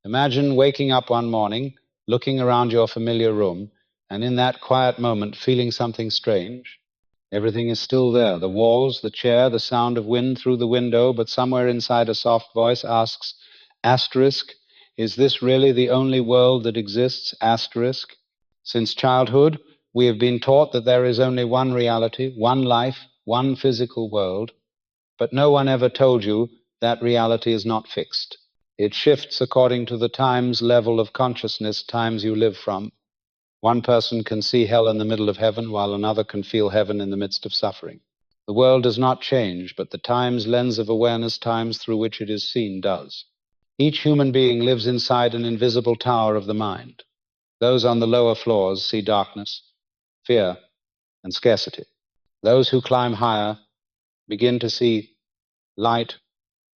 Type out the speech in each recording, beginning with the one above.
Imagine waking up one morning, looking around your familiar room, and in that quiet moment feeling something strange. Everything is still there, the walls, the chair, the sound of wind through the window, but somewhere inside a soft voice asks, asterisk, is this really the only world that exists, asterisk? Since childhood, we have been taught that there is only one reality, one life, one physical world, but no one ever told you that reality is not fixed. It shifts according to the times, level of consciousness, times you live from. One person can see hell in the middle of heaven, while another can feel heaven in the midst of suffering. The world does not change, but the times, lens of awareness, times through which it is seen, does. Each human being lives inside an invisible tower of the mind. Those on the lower floors see darkness, fear, and scarcity. Those who climb higher begin to see light,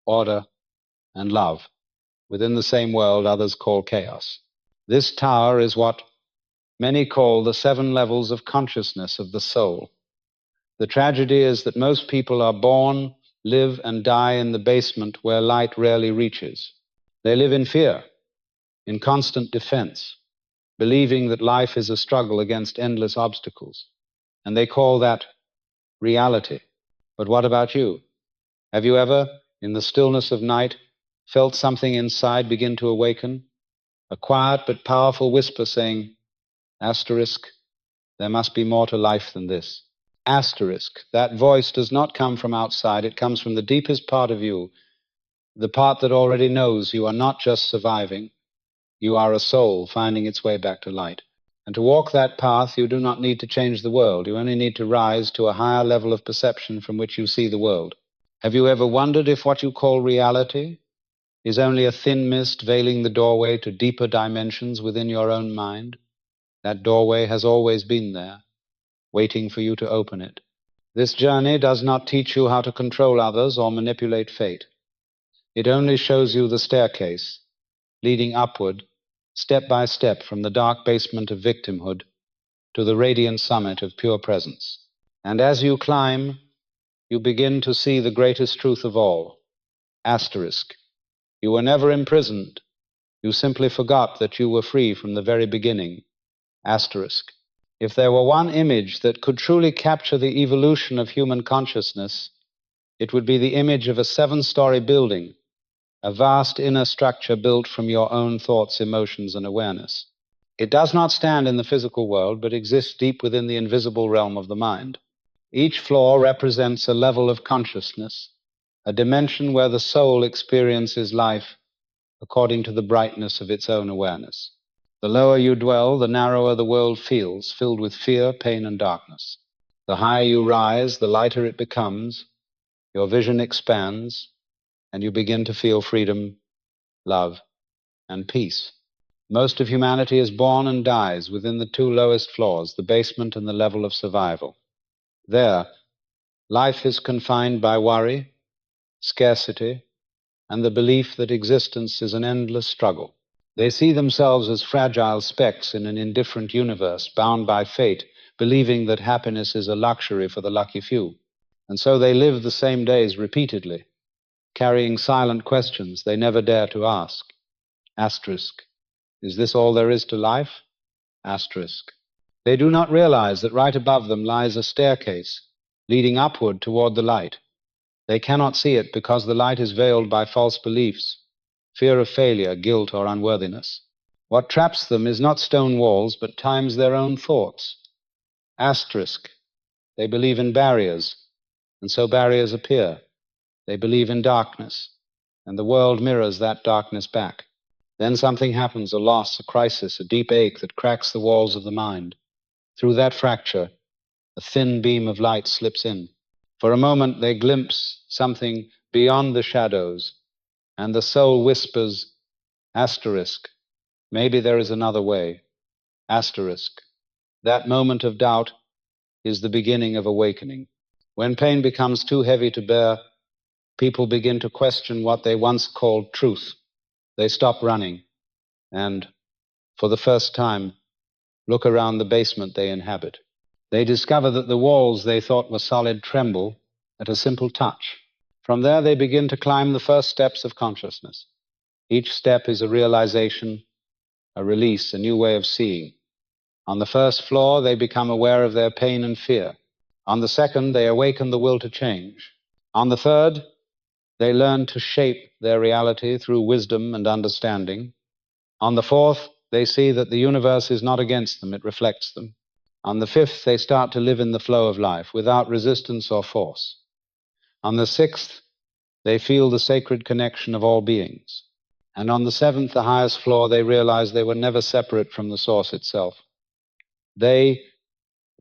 order, and love. Within the same world, others call chaos. This tower is what many call the 7 levels of consciousness of the soul. The tragedy is that most people are born, live, and die in the basement where light rarely reaches. They live in fear, in constant defense, believing that life is a struggle against endless obstacles. And they call that reality. But what about you? Have you ever, in the stillness of night, felt something inside begin to awaken? A quiet but powerful whisper saying, asterisk, there must be more to life than this. Asterisk, that voice does not come from outside, it comes from the deepest part of you, the part that already knows you are not just surviving, you are a soul finding its way back to light. And to walk that path, you do not need to change the world, you only need to rise to a higher level of perception from which you see the world. Have you ever wondered if what you call reality is only a thin mist veiling the doorway to deeper dimensions within your own mind? That doorway has always been there, waiting for you to open it. This journey does not teach you how to control others or manipulate fate. It only shows you the staircase, leading upward, step by step, from the dark basement of victimhood to the radiant summit of pure presence. And as you climb, you begin to see the greatest truth of all. Asterisk. You were never imprisoned. You simply forgot that you were free from the very beginning. Asterisk. If there were one image that could truly capture the evolution of human consciousness, it would be the image of a 7-story building, a vast inner structure built from your own thoughts, emotions, and awareness. It does not stand in the physical world, but exists deep within the invisible realm of the mind. Each floor represents a level of consciousness, a dimension where the soul experiences life according to the brightness of its own awareness. The lower you dwell, the narrower the world feels, filled with fear, pain, and darkness. The higher you rise, the lighter it becomes, your vision expands, and you begin to feel freedom, love, and peace. Most of humanity is born and dies within the 2 lowest floors, the basement and the level of survival. There, life is confined by worry, scarcity, and the belief that existence is an endless struggle. They see themselves as fragile specks in an indifferent universe, bound by fate, believing that happiness is a luxury for the lucky few. And so they live the same days repeatedly, carrying silent questions they never dare to ask. Asterisk. Is this all there is to life? Asterisk. They do not realize that right above them lies a staircase leading upward toward the light. They cannot see it because the light is veiled by false beliefs, fear of failure, guilt, or unworthiness. What traps them is not stone walls, but times their own thoughts. Asterisk. They believe in barriers, and so barriers appear. They believe in darkness, and the world mirrors that darkness back. Then something happens, a loss, a crisis, a deep ache that cracks the walls of the mind. Through that fracture, a thin beam of light slips in. For a moment, they glimpse something beyond the shadows, and the soul whispers, asterisk, maybe there is another way, asterisk. That moment of doubt is the beginning of awakening. When pain becomes too heavy to bear, people begin to question what they once called truth. They stop running and, for the first time, look around the basement they inhabit. They discover that the walls they thought were solid tremble at a simple touch. From there, they begin to climb the first steps of consciousness. Each step is a realization, a release, a new way of seeing. On the first floor, they become aware of their pain and fear. On the second, they awaken the will to change. On the third, they learn to shape their reality through wisdom and understanding. On the fourth, they see that the universe is not against them, it reflects them. On the fifth, they start to live in the flow of life without resistance or force. On the sixth, they feel the sacred connection of all beings. And on the seventh, the highest floor, they realize they were never separate from the source itself. They,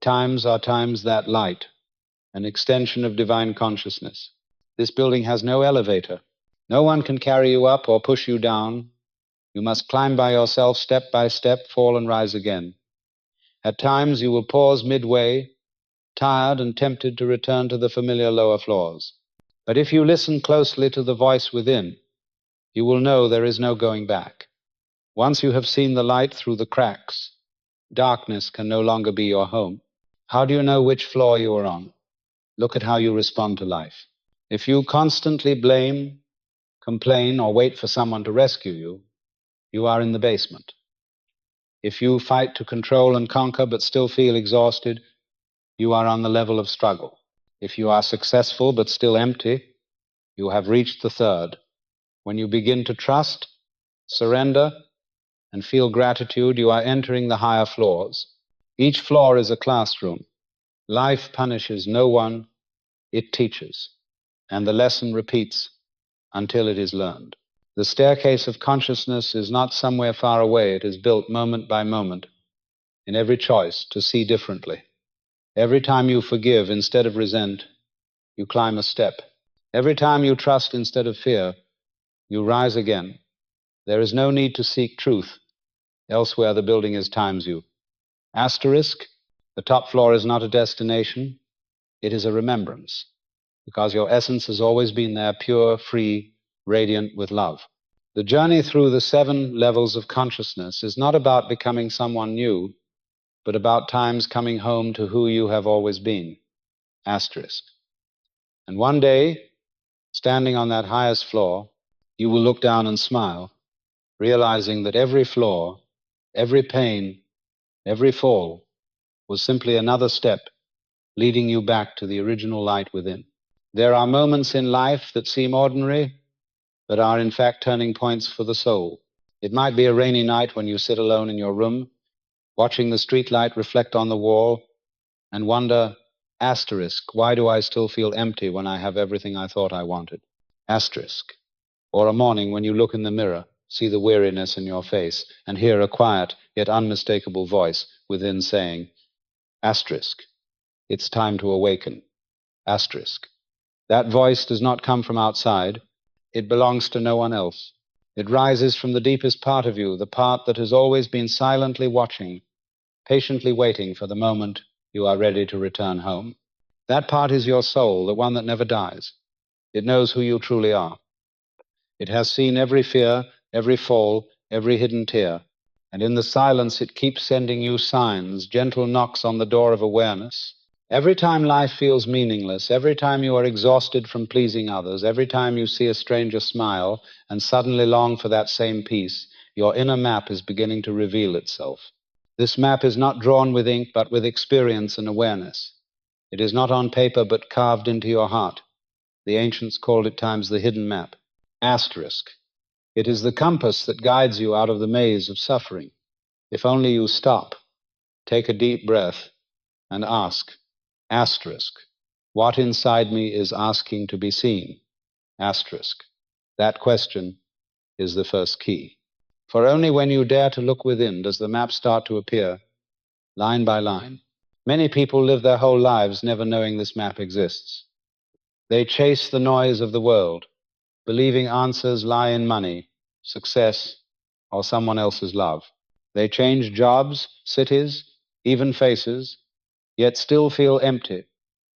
times, are times that light, an extension of divine consciousness. This building has no elevator. No one can carry you up or push you down. You must climb by yourself, step by step, fall and rise again. At times you will pause midway, tired and tempted to return to the familiar lower floors. But if you listen closely to the voice within, you will know there is no going back. Once you have seen the light through the cracks, darkness can no longer be your home. How do you know which floor you are on? Look at how you respond to life. If you constantly blame, complain, or wait for someone to rescue you, you are in the basement. If you fight to control and conquer but still feel exhausted, you are on the level of struggle. If you are successful but still empty, you have reached the third. When you begin to trust, surrender, and feel gratitude, you are entering the higher floors. Each floor is a classroom. Life punishes no one, it teaches, and the lesson repeats until it is learned. The staircase of consciousness is not somewhere far away. It is built moment by moment in every choice to see differently. Every time you forgive instead of resent, you climb a step. Every time you trust instead of fear, you rise again. There is no need to seek truth. Elsewhere, the building is times you. Asterisk, the top floor is not a destination. It is a remembrance, because your essence has always been there, pure, free, radiant with love. The journey through the 7 levels of consciousness is not about becoming someone new, but about times coming home to who you have always been. Asterisk. And one day, standing on that highest floor, you will look down and smile, realizing that every floor, every pain, every fall was simply another step leading you back to the original light within. There are moments in life that seem ordinary, but are in fact turning points for the soul. It might be a rainy night when you sit alone in your room, watching the streetlight reflect on the wall, and wonder, asterisk, why do I still feel empty when I have everything I thought I wanted? Asterisk. Or a morning when you look in the mirror, see the weariness in your face, and hear a quiet yet unmistakable voice within saying, asterisk, it's time to awaken. Asterisk. That voice does not come from outside. It belongs to no one else. It rises from the deepest part of you, the part that has always been silently watching, patiently waiting for the moment you are ready to return home. That part is your soul, the one that never dies. It knows who you truly are. It has seen every fear, every fall, every hidden tear, and in the silence it keeps sending you signs, gentle knocks on the door of awareness. Every time life feels meaningless, every time you are exhausted from pleasing others, every time you see a stranger smile and suddenly long for that same peace, your inner map is beginning to reveal itself. This map is not drawn with ink, but with experience and awareness. It is not on paper, but carved into your heart. The ancients called it times the hidden map. Asterisk. It is the compass that guides you out of the maze of suffering. If only you stop, take a deep breath, and ask, asterisk, what inside me is asking to be seen? Asterisk. That question is the first key. For only when you dare to look within does the map start to appear, line by line. Many people live their whole lives never knowing this map exists. They chase the noise of the world, believing answers lie in money, success, or someone else's love. They change jobs, cities, even faces, yet still feel empty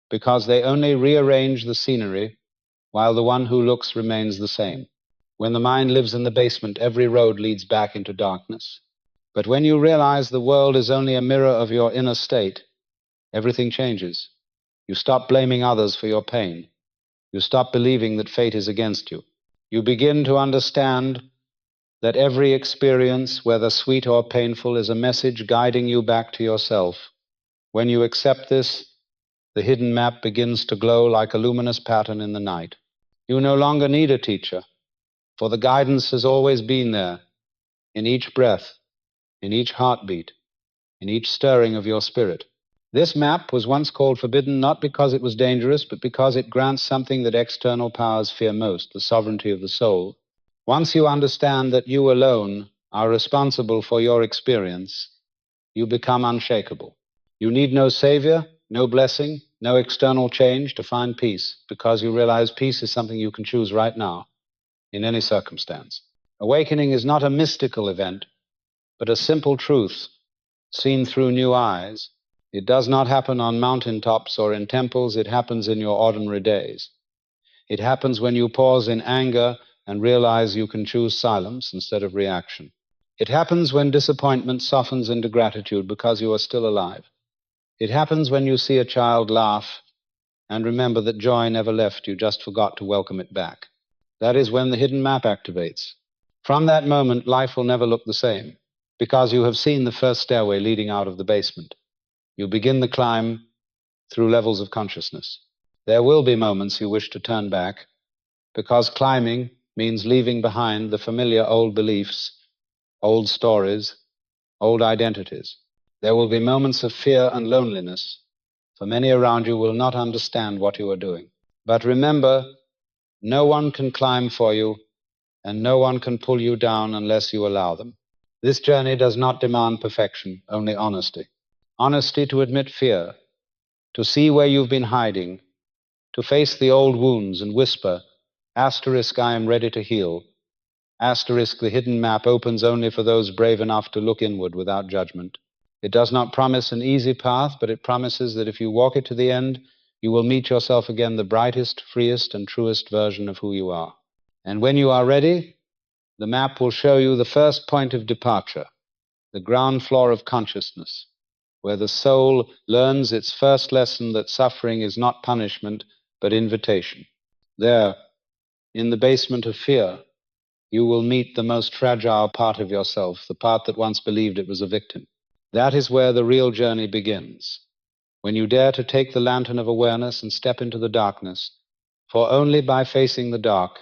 because they only rearrange the scenery while the one who looks remains the same. When the mind lives in the basement, every road leads back into darkness. But when you realize the world is only a mirror of your inner state, everything changes. You stop blaming others for your pain. You stop believing that fate is against you. You begin to understand that every experience, whether sweet or painful, is a message guiding you back to yourself. When you accept this, the hidden map begins to glow like a luminous pattern in the night. You no longer need a teacher, for the guidance has always been there, in each breath, in each heartbeat, in each stirring of your spirit. This map was once called forbidden not because it was dangerous, but because it grants something that external powers fear most, the sovereignty of the soul. Once you understand that you alone are responsible for your experience, you become unshakable. You need no savior, no blessing, no external change to find peace, because you realize peace is something you can choose right now, in any circumstance. Awakening is not a mystical event, but a simple truth seen through new eyes. It does not happen on mountaintops or in temples, it happens in your ordinary days. It happens when you pause in anger and realize you can choose silence instead of reaction. It happens when disappointment softens into gratitude because you are still alive. It happens when you see a child laugh and remember that joy never left, you just forgot to welcome it back. That is when the hidden map activates. From that moment, life will never look the same, because you have seen the first stairway leading out of the basement. You begin the climb through levels of consciousness. There will be moments you wish to turn back, because climbing means leaving behind the familiar old beliefs, old stories, old identities. There will be moments of fear and loneliness, for many around you will not understand what you are doing. But remember, no one can climb for you, and no one can pull you down unless you allow them. This journey does not demand perfection, only honesty. Honesty to admit fear, to see where you've been hiding, to face the old wounds and whisper, asterisk, I am ready to heal. Asterisk, the hidden map opens only for those brave enough to look inward without judgment. It does not promise an easy path, but it promises that if you walk it to the end, you will meet yourself again, the brightest, freest, and truest version of who you are. And when you are ready, the map will show you the first point of departure, the ground floor of consciousness, where the soul learns its first lesson that suffering is not punishment, but invitation. There, in the basement of fear, you will meet the most fragile part of yourself, the part that once believed it was a victim. That is where the real journey begins, when you dare to take the lantern of awareness and step into the darkness, for only by facing the dark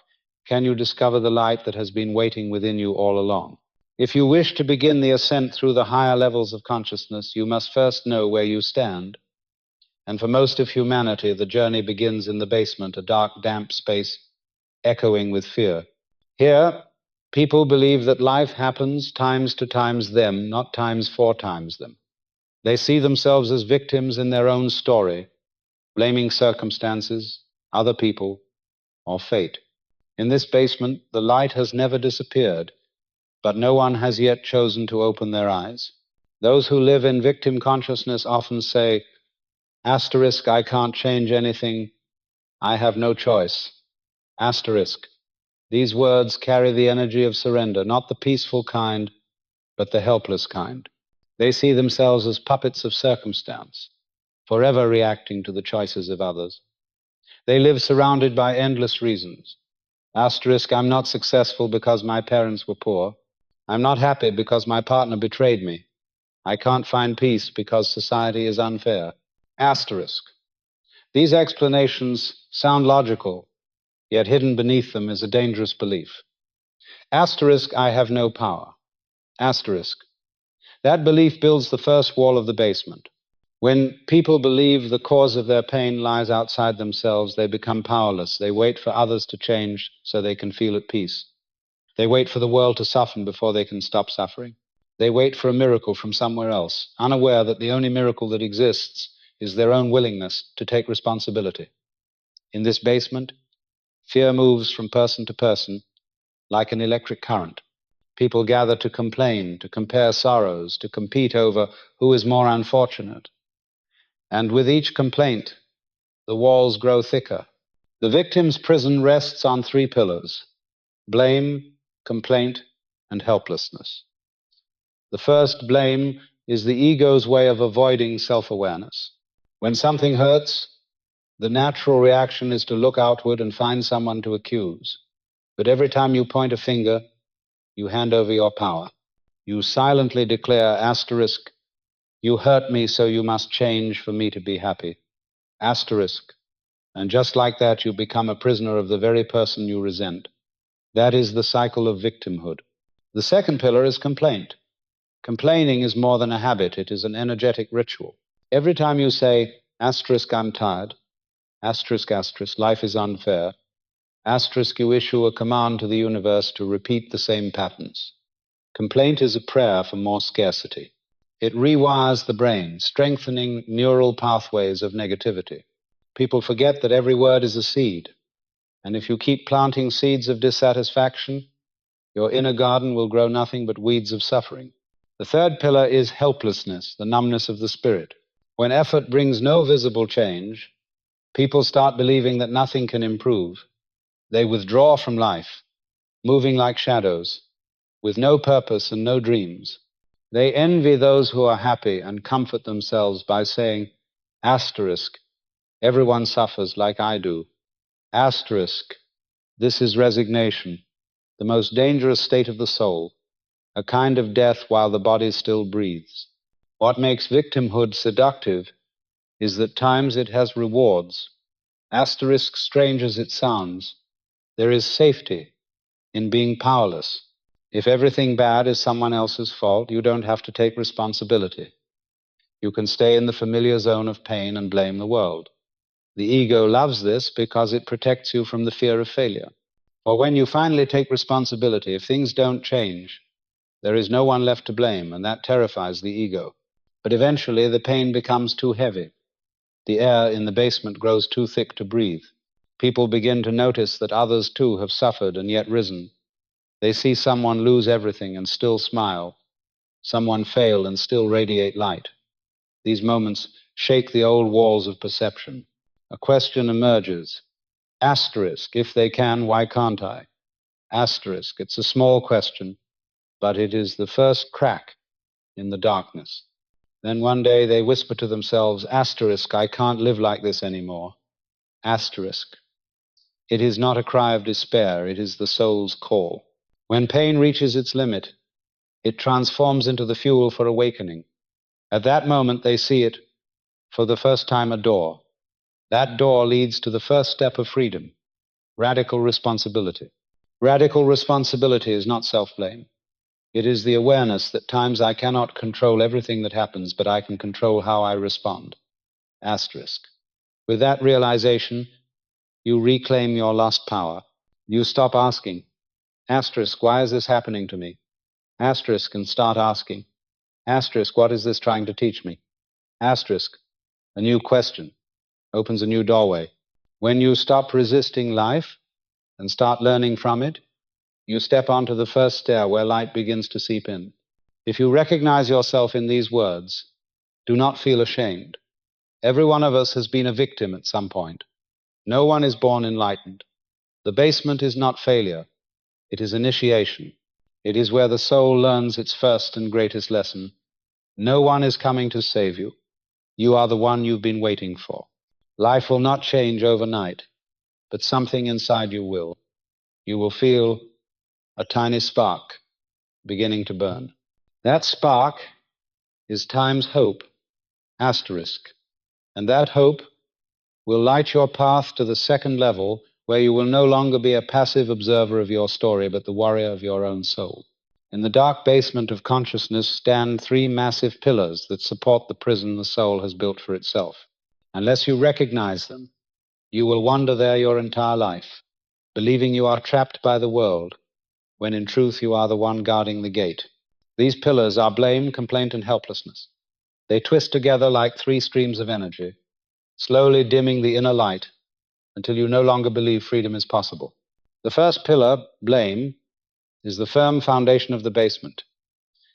can you discover the light that has been waiting within you all along. If you wish to begin the ascent through the higher levels of consciousness, you must first know where you stand. And for most of humanity, the journey begins in the basement, a dark, damp space echoing with fear. Here, people believe that life happens times to times them, not times four times them. They see themselves as victims in their own story, blaming circumstances, other people, or fate. In this basement, the light has never disappeared, but no one has yet chosen to open their eyes. Those who live in victim consciousness often say, asterisk, I can't change anything, I have no choice. Asterisk. These words carry the energy of surrender, not the peaceful kind, but the helpless kind. They see themselves as puppets of circumstance, forever reacting to the choices of others. They live surrounded by endless reasons. Asterisk, I'm not successful because my parents were poor. I'm not happy because my partner betrayed me. I can't find peace because society is unfair. Asterisk. These explanations sound logical, yet hidden beneath them is a dangerous belief. Asterisk, I have no power. Asterisk. That belief builds the first wall of the basement. When people believe the cause of their pain lies outside themselves, they become powerless. They wait for others to change so they can feel at peace. They wait for the world to soften before they can stop suffering. They wait for a miracle from somewhere else, unaware that the only miracle that exists is their own willingness to take responsibility. In this basement, fear moves from person to person like an electric current. People gather to complain, to compare sorrows, to compete over who is more unfortunate. And with each complaint, the walls grow thicker. The victim's prison rests on three pillars: blame, complaint, and helplessness. The first, blame, is the ego's way of avoiding self-awareness. When something hurts, the natural reaction is to look outward and find someone to accuse. But every time you point a finger, You hand over your power. You silently declare, asterisk, you hurt me, so you must change for me to be happy. Asterisk. And just like that, you become a prisoner of the very person you resent. That is the cycle of victimhood. The second pillar is complaint. Complaining is more than a habit, it is an energetic ritual. Every time you say, asterisk, I'm tired, asterisk, asterisk, life is unfair, asterisk, you issue a command to the universe to repeat the same patterns. Complaint is a prayer for more scarcity. It rewires the brain, strengthening neural pathways of negativity. People forget that every word is a seed, and if you keep planting seeds of dissatisfaction, your inner garden will grow nothing but weeds of suffering. The third pillar is helplessness, the numbness of the spirit. When effort brings no visible change, people start believing that nothing can improve. They withdraw from life, moving like shadows, with no purpose and no dreams. They envy those who are happy and comfort themselves by saying, asterisk, everyone suffers like I do. Asterisk, this is resignation, the most dangerous state of the soul, a kind of death while the body still breathes. What makes victimhood seductive is that times it has rewards. Asterisk, strange as it sounds, there is safety in being powerless. If everything bad is someone else's fault, you don't have to take responsibility. You can stay in the familiar zone of pain and blame the world. The ego loves this because it protects you from the fear of failure. For when you finally take responsibility, if things don't change, there is no one left to blame, and that terrifies the ego. But eventually the pain becomes too heavy. The air in the basement grows too thick to breathe. People begin to notice that others too have suffered and yet risen. They see someone lose everything and still smile, someone fail and still radiate light. These moments shake the old walls of perception. A question emerges. Asterisk, if they can, why can't I? Asterisk, it's a small question, but it is the first crack in the darkness. Then one day they whisper to themselves, asterisk, I can't live like this anymore. Asterisk. It is not a cry of despair, it is the soul's call. When pain reaches its limit, it transforms into the fuel for awakening. At that moment, they see it for the first time a door. That door leads to the first step of freedom, radical responsibility. Radical responsibility is not self-blame. It is the awareness that times I cannot control everything that happens, but I can control how I respond. Asterisk. With that realization, you reclaim your lost power. You stop asking, asterisk, why is this happening to me? Asterisk, and start asking, asterisk, what is this trying to teach me? Asterisk, a new question opens a new doorway. When you stop resisting life and start learning from it, you step onto the first stair where light begins to seep in. If you recognize yourself in these words, do not feel ashamed. Every one of us has been a victim at some point. No one is born enlightened. The basement is not failure. It is initiation. It is where the soul learns its first and greatest lesson. No one is coming to save you. You are the one you've been waiting for. Life will not change overnight, but something inside you will. You will feel a tiny spark beginning to burn. That spark is time's hope, asterisk. And that hope will light your path to the second level, where you will no longer be a passive observer of your story, but the warrior of your own soul. In the dark basement of consciousness stand three massive pillars that support the prison the soul has built for itself. Unless you recognize them, you will wander there your entire life, believing you are trapped by the world, when in truth you are the one guarding the gate. These pillars are blame, complaint, and helplessness. They twist together like three streams of energy, slowly dimming the inner light until you no longer believe freedom is possible. The first pillar, blame, is the firm foundation of the basement.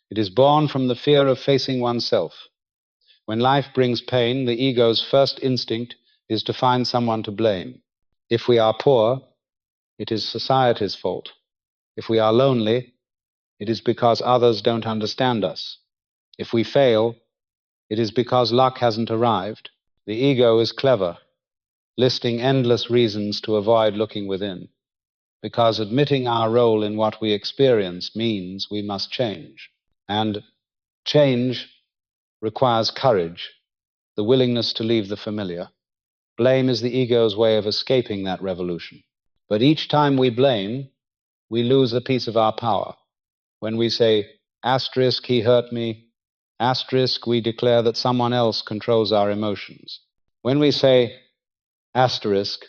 It is born from the fear of facing oneself. When life brings pain, the ego's first instinct is to find someone to blame. If we are poor, it is society's fault. If we are lonely, it is because others don't understand us. If we fail, it is because luck hasn't arrived. The ego is clever, listing endless reasons to avoid looking within. because admitting our role in what we experience means we must change. And change requires courage, the willingness to leave the familiar. Blame is the ego's way of escaping that revolution. But each time we blame, we lose a piece of our power. When we say, asterisk, he hurt me, asterisk, we declare that someone else controls our emotions. When we say, asterisk,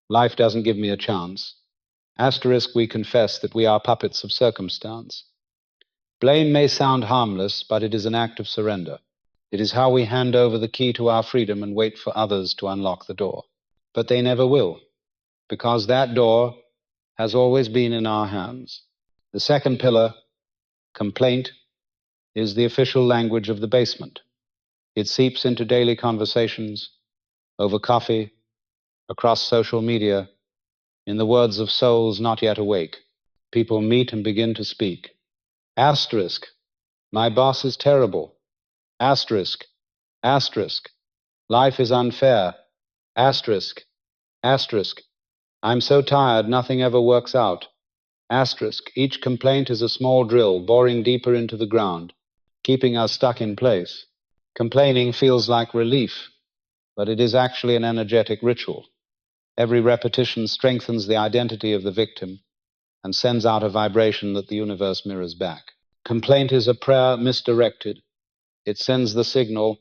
life doesn't give me a chance, asterisk, we confess that we are puppets of circumstance. Blame may sound harmless, but it is an act of surrender. It is how we hand over the key to our freedom and wait for others to unlock the door. But they never will, because that door has always been in our hands. The second pillar, complaint, is the official language of the basement. It seeps into daily conversations, over coffee, across social media, in the words of souls not yet awake. People meet and begin to speak. Asterisk, my boss is terrible. Asterisk, asterisk, life is unfair. Asterisk, asterisk, I'm so tired, nothing ever works out. Asterisk, each complaint is a small drill, boring deeper into the ground, keeping us stuck in place. Complaining feels like relief, but it is actually an energetic ritual. Every repetition strengthens the identity of the victim and sends out a vibration that the universe mirrors back. Complaint is a prayer misdirected. It sends the signal,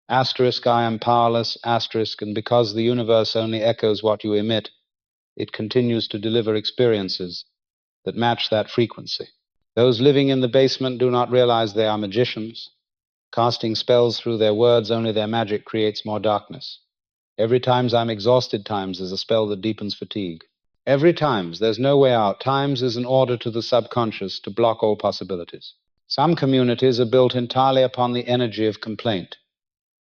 asterisk, I am powerless, asterisk, and because the universe only echoes what you emit, it continues to deliver experiences that match that frequency. Those living in the basement do not realize they are magicians. Casting spells through their words, only their magic creates more darkness. Every times I'm exhausted times is a spell that deepens fatigue. Every times there's no way out times is an order to the subconscious to block all possibilities. Some communities are built entirely upon the energy of complaint.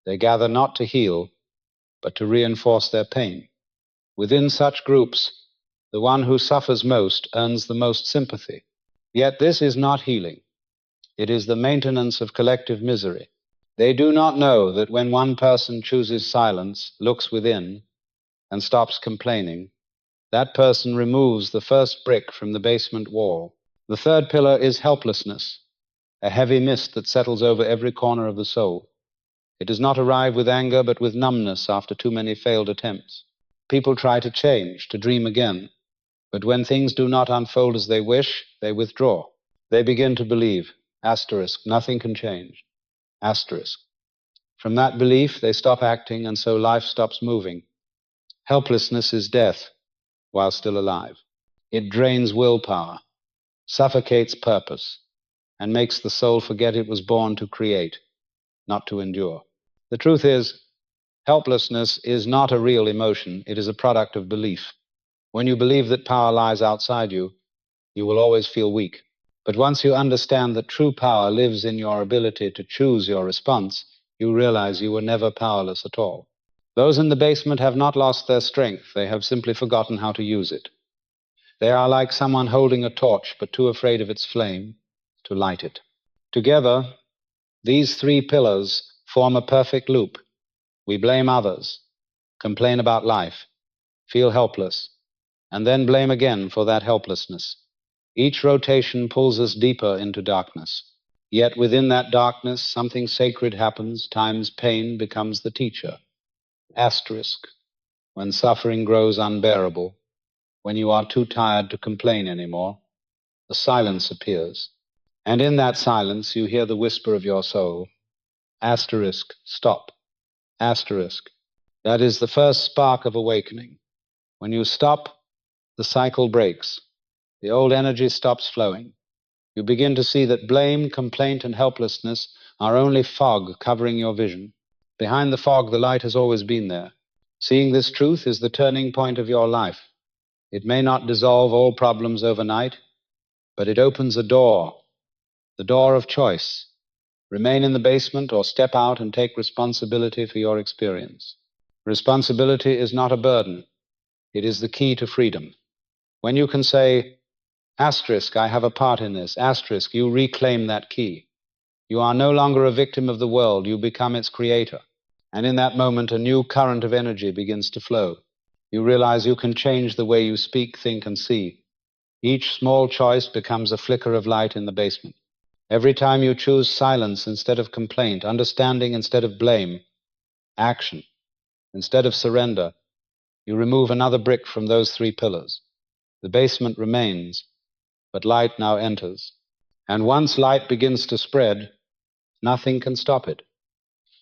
They gather not to heal, but to reinforce their pain. Within such groups, the one who suffers most earns the most sympathy. Yet this is not healing. It is the maintenance of collective misery. They do not know that when one person chooses silence, looks within, and stops complaining, that person removes the first brick from the basement wall. The third pillar is helplessness, a heavy mist that settles over every corner of the soul. It does not arrive with anger, but with numbness after too many failed attempts. People try to change, to dream again, but when things do not unfold as they wish, they withdraw. They begin to believe, asterisk, nothing can change, asterisk. From that belief, they stop acting, and so life stops moving. Helplessness is death while still alive. It drains willpower, suffocates purpose, and makes the soul forget it was born to create, not to endure. The truth is, helplessness is not a real emotion, it is a product of belief. When you believe that power lies outside you, you will always feel weak. But once you understand that true power lives in your ability to choose your response, you realize you were never powerless at all. Those in the basement have not lost their strength, they have simply forgotten how to use it. They are like someone holding a torch, but too afraid of its flame to light it. Together, these three pillars form a perfect loop. We blame others, complain about life, feel helpless, and then blame again for that helplessness. Each rotation pulls us deeper into darkness. Yet within that darkness, something sacred happens. Time's pain becomes the teacher. Asterisk, when suffering grows unbearable, when you are too tired to complain anymore, the silence appears. And in that silence, you hear the whisper of your soul. Asterisk, stop. Asterisk. That is the first spark of awakening. When you stop, the cycle breaks. The old energy stops flowing. You begin to see that blame, complaint, and helplessness are only fog covering your vision. Behind the fog, the light has always been there. Seeing this truth is the turning point of your life. It may not dissolve all problems overnight, but it opens a door, the door of choice. Remain in the basement or step out and take responsibility for your experience. Responsibility is not a burden. It is the key to freedom. When you can say, asterisk, I have a part in this, asterisk, you reclaim that key. You are no longer a victim of the world, you become its creator. And in that moment, a new current of energy begins to flow. You realize you can change the way you speak, think, and see. Each small choice becomes a flicker of light in the basement. Every time you choose silence instead of complaint, understanding instead of blame, action instead of surrender, you remove another brick from those three pillars. The basement remains, but light now enters. And once light begins to spread, nothing can stop it.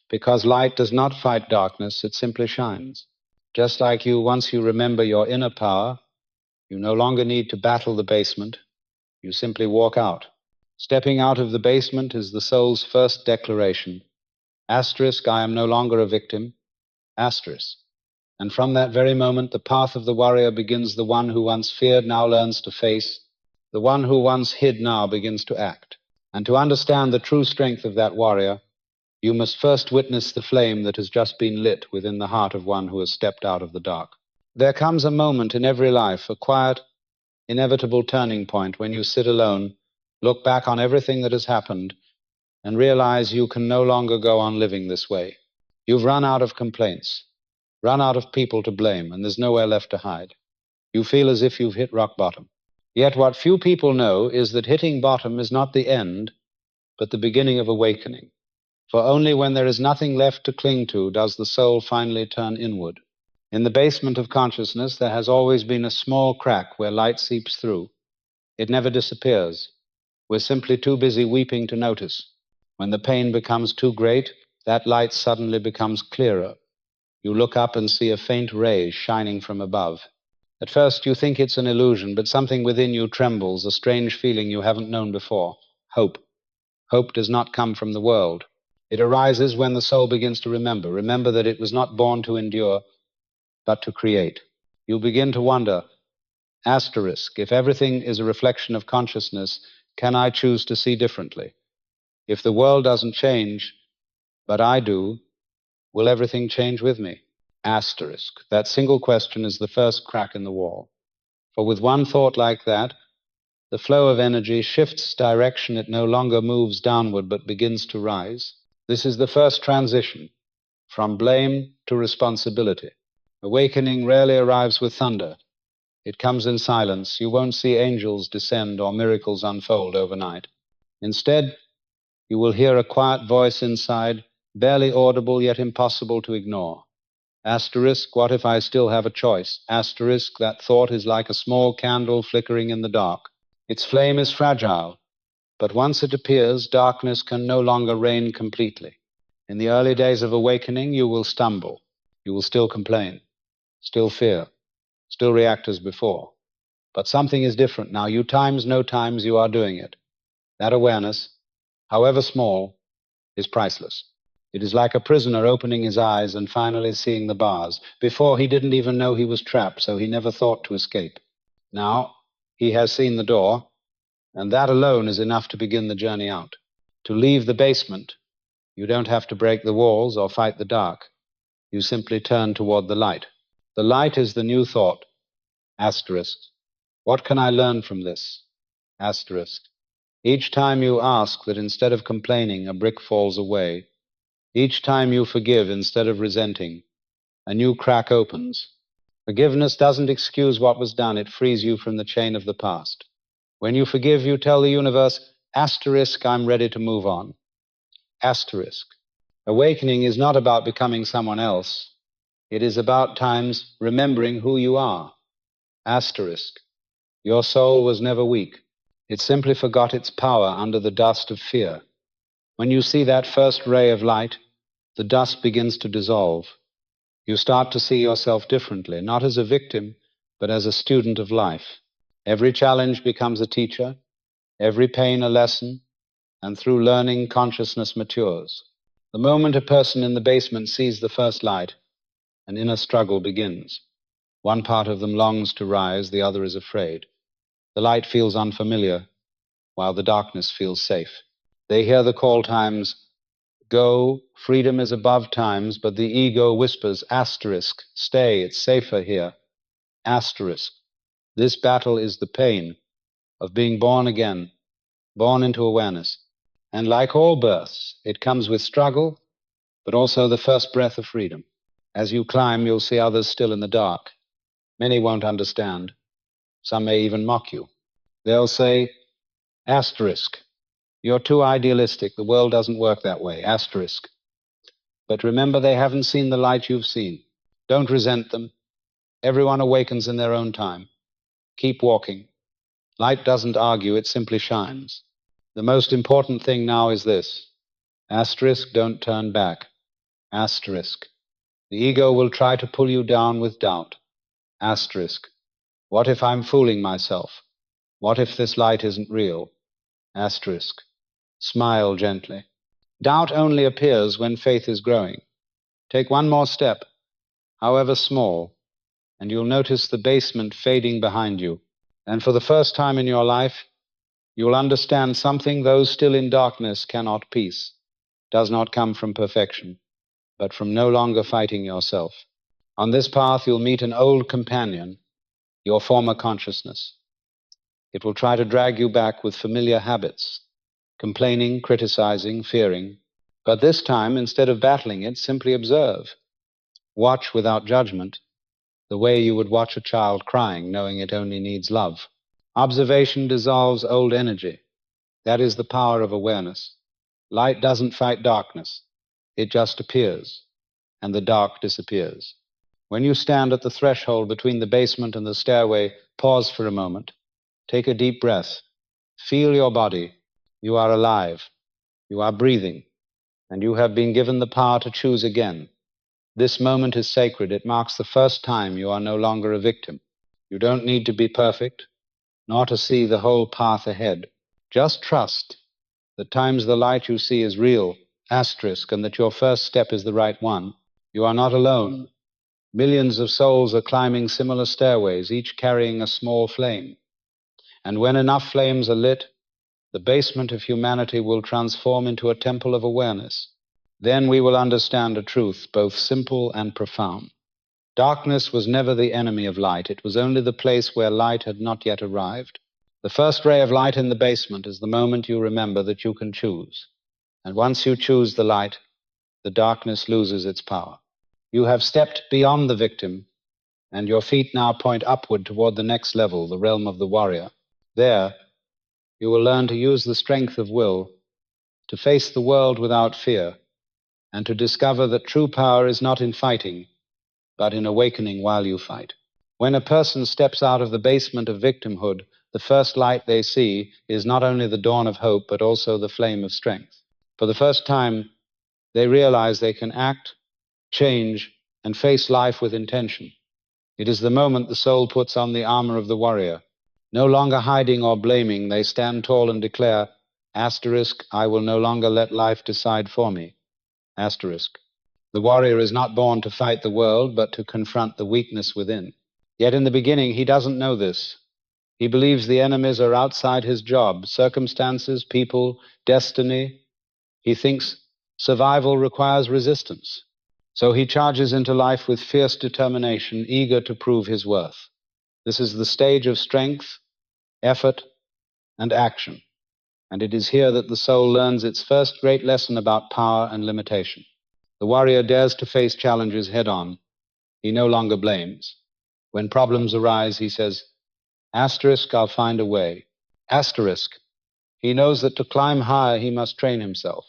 Because light does not fight darkness, it simply shines. Just like you, once you remember your inner power, you no longer need to battle the basement. You simply walk out. Stepping out of the basement is the soul's first declaration. Asterisk, I am no longer a victim. Asterisk. And from that very moment, the path of the warrior begins. The one who once feared now learns to face. The one who once hid now begins to act. And to understand the true strength of that warrior, you must first witness the flame that has just been lit within the heart of one who has stepped out of the dark. There comes a moment in every life, a quiet, inevitable turning point when you sit alone, look back on everything that has happened, and realize you can no longer go on living this way. You've run out of complaints, run out of people to blame, and there's nowhere left to hide. You feel as if you've hit rock bottom. Yet what few people know is that hitting bottom is not the end, but the beginning of awakening. For only when there is nothing left to cling to does the soul finally turn inward. In the basement of consciousness, there has always been a small crack where light seeps through. It never disappears. We're simply too busy weeping to notice. When the pain becomes too great, that light suddenly becomes clearer. You look up and see a faint ray shining from above. At first you think it's an illusion, but something within you trembles, a strange feeling you haven't known before. Hope. Hope does not come from the world. It arises when the soul begins to remember that it was not born to endure, but to create. You begin to wonder, asterisk, if everything is a reflection of consciousness, can I choose to see differently? If the world doesn't change, but I do, will everything change with me? Asterisk. That single question is the first crack in the wall. For with one thought like that, the flow of energy shifts direction. It no longer moves downward, but begins to rise. This is the first transition from blame to responsibility. Awakening rarely arrives with thunder. It comes in silence. You won't see angels descend or miracles unfold overnight. Instead, you will hear a quiet voice inside, barely audible yet impossible to ignore. Asterisk, what if I still have a choice? Asterisk, that thought is like a small candle flickering in the dark. Its flame is fragile, but once it appears, darkness can no longer reign completely. In the early days of awakening, you will stumble. You will still complain, still fear, still react as before. But something is different now. You times, no times, you are doing it. That awareness, however small, is priceless. It is like a prisoner opening his eyes and finally seeing the bars. Before, he didn't even know he was trapped, so he never thought to escape. Now, he has seen the door, and that alone is enough to begin the journey out. To leave the basement, you don't have to break the walls or fight the dark. You simply turn toward the light. The light is the new thought. Asterisk. What can I learn from this? Asterisk. Each time you ask that instead of complaining, a brick falls away. Each time you forgive instead of resenting, a new crack opens. Forgiveness doesn't excuse what was done. It frees you from the chain of the past. When you forgive, you tell the universe, asterisk, I'm ready to move on. Asterisk. Awakening is not about becoming someone else. It is about times remembering who you are. Asterisk. Your soul was never weak. It simply forgot its power under the dust of fear. When you see that first ray of light, the dust begins to dissolve. You start to see yourself differently, not as a victim, but as a student of life. Every challenge becomes a teacher, every pain a lesson, and through learning, consciousness matures. The moment a person in the basement sees the first light, an inner struggle begins. One part of them longs to rise, the other is afraid. The light feels unfamiliar, while the darkness feels safe. They hear the call times, go, freedom is above times, but the ego whispers, asterisk, stay, it's safer here. Asterisk. This battle is the pain of being born again, born into awareness. And like all births, it comes with struggle, but also the first breath of freedom. As you climb, you'll see others still in the dark. Many won't understand. Some may even mock you. They'll say, asterisk, you're too idealistic. The world doesn't work that way. Asterisk. But remember, they haven't seen the light you've seen. Don't resent them. Everyone awakens in their own time. Keep walking. Light doesn't argue, it simply shines. The most important thing now is this. Asterisk, don't turn back. Asterisk. The ego will try to pull you down with doubt. Asterisk. What if I'm fooling myself? What if this light isn't real? Asterisk. Smile gently. Doubt only appears when faith is growing. Take one more step, however small, and you'll notice the basement fading behind you. And for the first time in your life, you'll understand something those still in darkness cannot peace. Does not come from perfection, but from no longer fighting yourself. On this path, you'll meet an old companion, your former consciousness. It will try to drag you back with familiar habits, complaining, criticizing, fearing. But this time, instead of battling it, simply observe. Watch without judgment, the way you would watch a child crying, knowing it only needs love. Observation dissolves old energy. That is the power of awareness. Light doesn't fight darkness. It just appears, and the dark disappears. When you stand at the threshold between the basement and the stairway, pause for a moment. Take a deep breath. Feel your body. You are alive. You are breathing. And you have been given the power to choose again. This moment is sacred. It marks the first time you are no longer a victim. You don't need to be perfect, nor to see the whole path ahead. Just trust that times the light you see is real, asterisk, and that your first step is the right one. You are not alone. Millions of souls are climbing similar stairways, each carrying a small flame. And when enough flames are lit, the basement of humanity will transform into a temple of awareness. Then we will understand a truth both simple and profound. Darkness was never the enemy of light. It was only the place where light had not yet arrived. The first ray of light in the basement is the moment you remember that you can choose. And once you choose the light, the darkness loses its power. You have stepped beyond the victim, and your feet now point upward toward the next level, the realm of the warrior. There, you will learn to use the strength of will to face the world without fear, and to discover that true power is not in fighting, but in awakening while you fight. When a person steps out of the basement of victimhood, the first light they see is not only the dawn of hope, but also the flame of strength. For the first time, they realize they can act, change, and face life with intention. It is the moment the soul puts on the armor of the warrior. No longer hiding or blaming, they stand tall and declare, asterisk, I will no longer let life decide for me. Asterisk. The warrior is not born to fight the world, but to confront the weakness within. Yet in the beginning, he doesn't know this. He believes the enemies are outside his job, circumstances, people, destiny. He thinks survival requires resistance. So he charges into life with fierce determination, eager to prove his worth. This is the stage of strength, effort, and action. And it is here that the soul learns its first great lesson about power and limitation. The warrior dares to face challenges head-on. He no longer blames. When problems arise, he says, asterisk, I'll find a way. Asterisk. He knows that to climb higher, he must train himself.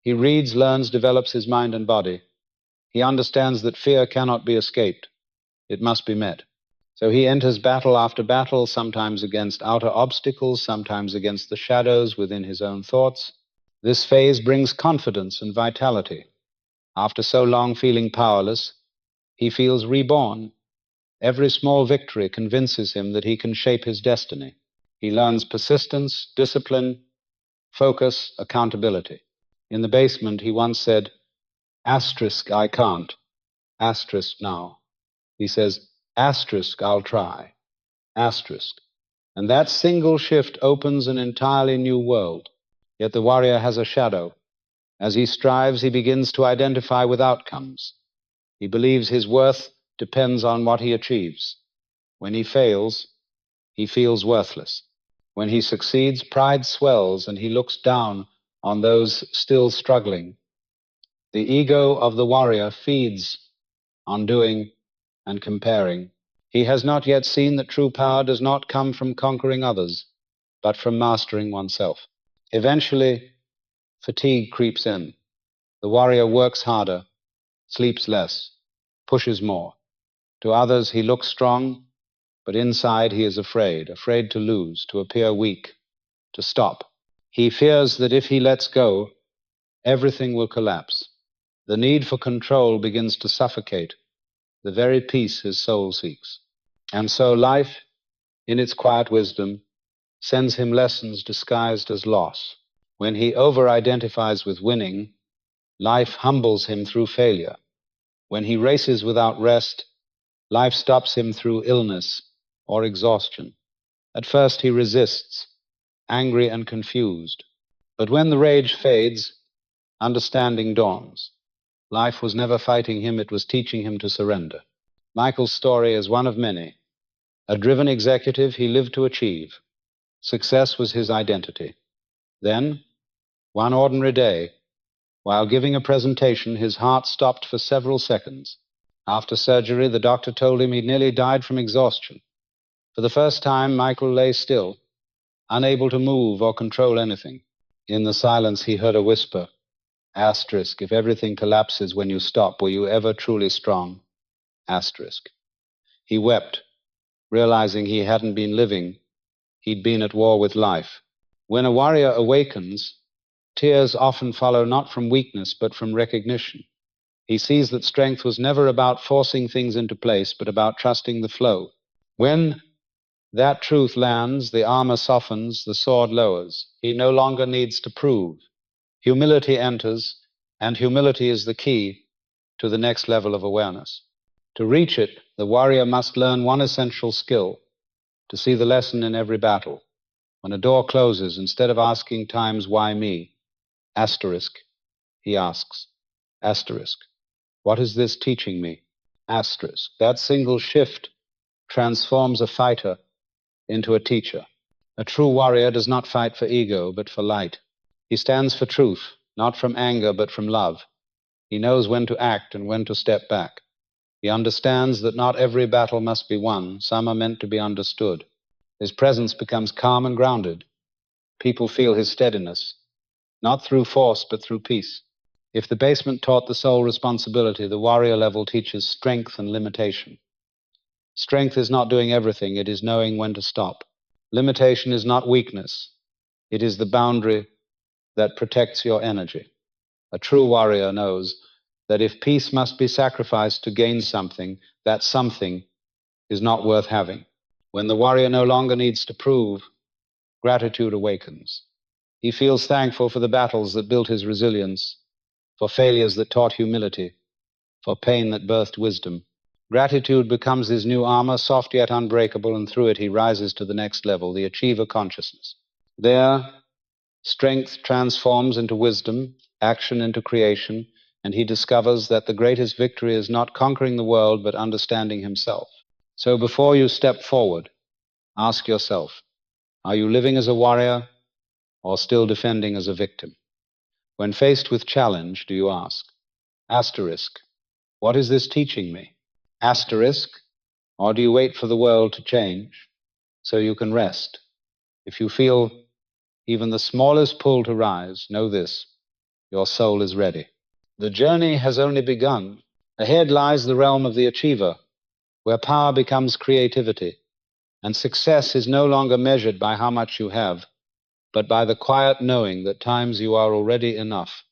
He reads, learns, develops his mind and body. He understands that fear cannot be escaped. It must be met. So he enters battle after battle, sometimes against outer obstacles, sometimes against the shadows within his own thoughts. This phase brings confidence and vitality. After so long feeling powerless, he feels reborn. Every small victory convinces him that he can shape his destiny. He learns persistence, discipline, focus, accountability. In the basement, he once said, asterisk, I can't. Asterisk now. He says, asterisk, I'll try. Asterisk. And that single shift opens an entirely new world. Yet the warrior has a shadow. As he strives, he begins to identify with outcomes. He believes his worth depends on what he achieves. When he fails, he feels worthless. When he succeeds, pride swells and he looks down on those still struggling. The ego of the warrior feeds on doing and comparing. He has not yet seen that true power does not come from conquering others, but from mastering oneself. Eventually, fatigue creeps in. The warrior works harder, sleeps less, pushes more. To others, he looks strong, but inside he is afraid to lose, to appear weak, to stop. He fears that if he lets go, everything will collapse. The need for control begins to suffocate the very peace his soul seeks. And so life, in its quiet wisdom, sends him lessons disguised as loss. When he over-identifies with winning, life humbles him through failure. When he races without rest, life stops him through illness or exhaustion. At first he resists, angry and confused. But when the rage fades, understanding dawns. Life was never fighting him, it was teaching him to surrender. Michael's story is one of many. A driven executive he lived to achieve. Success was his identity. Then, one ordinary day, while giving a presentation, his heart stopped for several seconds. After surgery, the doctor told him he'd nearly died from exhaustion. For the first time, Michael lay still, unable to move or control anything. In the silence, he heard a whisper, asterisk, if everything collapses when you stop, were you ever truly strong? Asterisk. He wept, realizing he hadn't been living, he'd been at war with life. When a warrior awakens, tears often follow not from weakness, but from recognition. He sees that strength was never about forcing things into place, but about trusting the flow. When that truth lands, the armor softens, the sword lowers. He no longer needs to prove. Humility enters, and humility is the key to the next level of awareness. To reach it, the warrior must learn one essential skill, to see the lesson in every battle. When a door closes, instead of asking times, why me? Asterisk, he asks. Asterisk, what is this teaching me? Asterisk. That single shift transforms a fighter into a teacher. A true warrior does not fight for ego, but for light. He stands for truth, not from anger, but from love. He knows when to act and when to step back. He understands that not every battle must be won. Some are meant to be understood. His presence becomes calm and grounded. People feel his steadiness, not through force, but through peace. If the basement taught the soul responsibility, the warrior level teaches strength and limitation. Strength is not doing everything, it is knowing when to stop. Limitation is not weakness, it is the boundary that protects your energy. A true warrior knows that if peace must be sacrificed to gain something, that something is not worth having. When the warrior no longer needs to prove, gratitude awakens. He feels thankful for the battles that built his resilience, for failures that taught humility, for pain that birthed wisdom. Gratitude becomes his new armor, soft yet unbreakable, and through it he rises to the next level, the achiever consciousness. There, strength transforms into wisdom, action into creation, and he discovers that the greatest victory is not conquering the world, but understanding himself. So before you step forward, ask yourself, are you living as a warrior or still defending as a victim? When faced with challenge, do you ask, asterisk, what is this teaching me? Asterisk, or do you wait for the world to change so you can rest? If you feel even the smallest pull to rise, know this, your soul is ready. The journey has only begun. Ahead lies the realm of the achiever, where power becomes creativity, and success is no longer measured by how much you have, but by the quiet knowing that times you are already enough.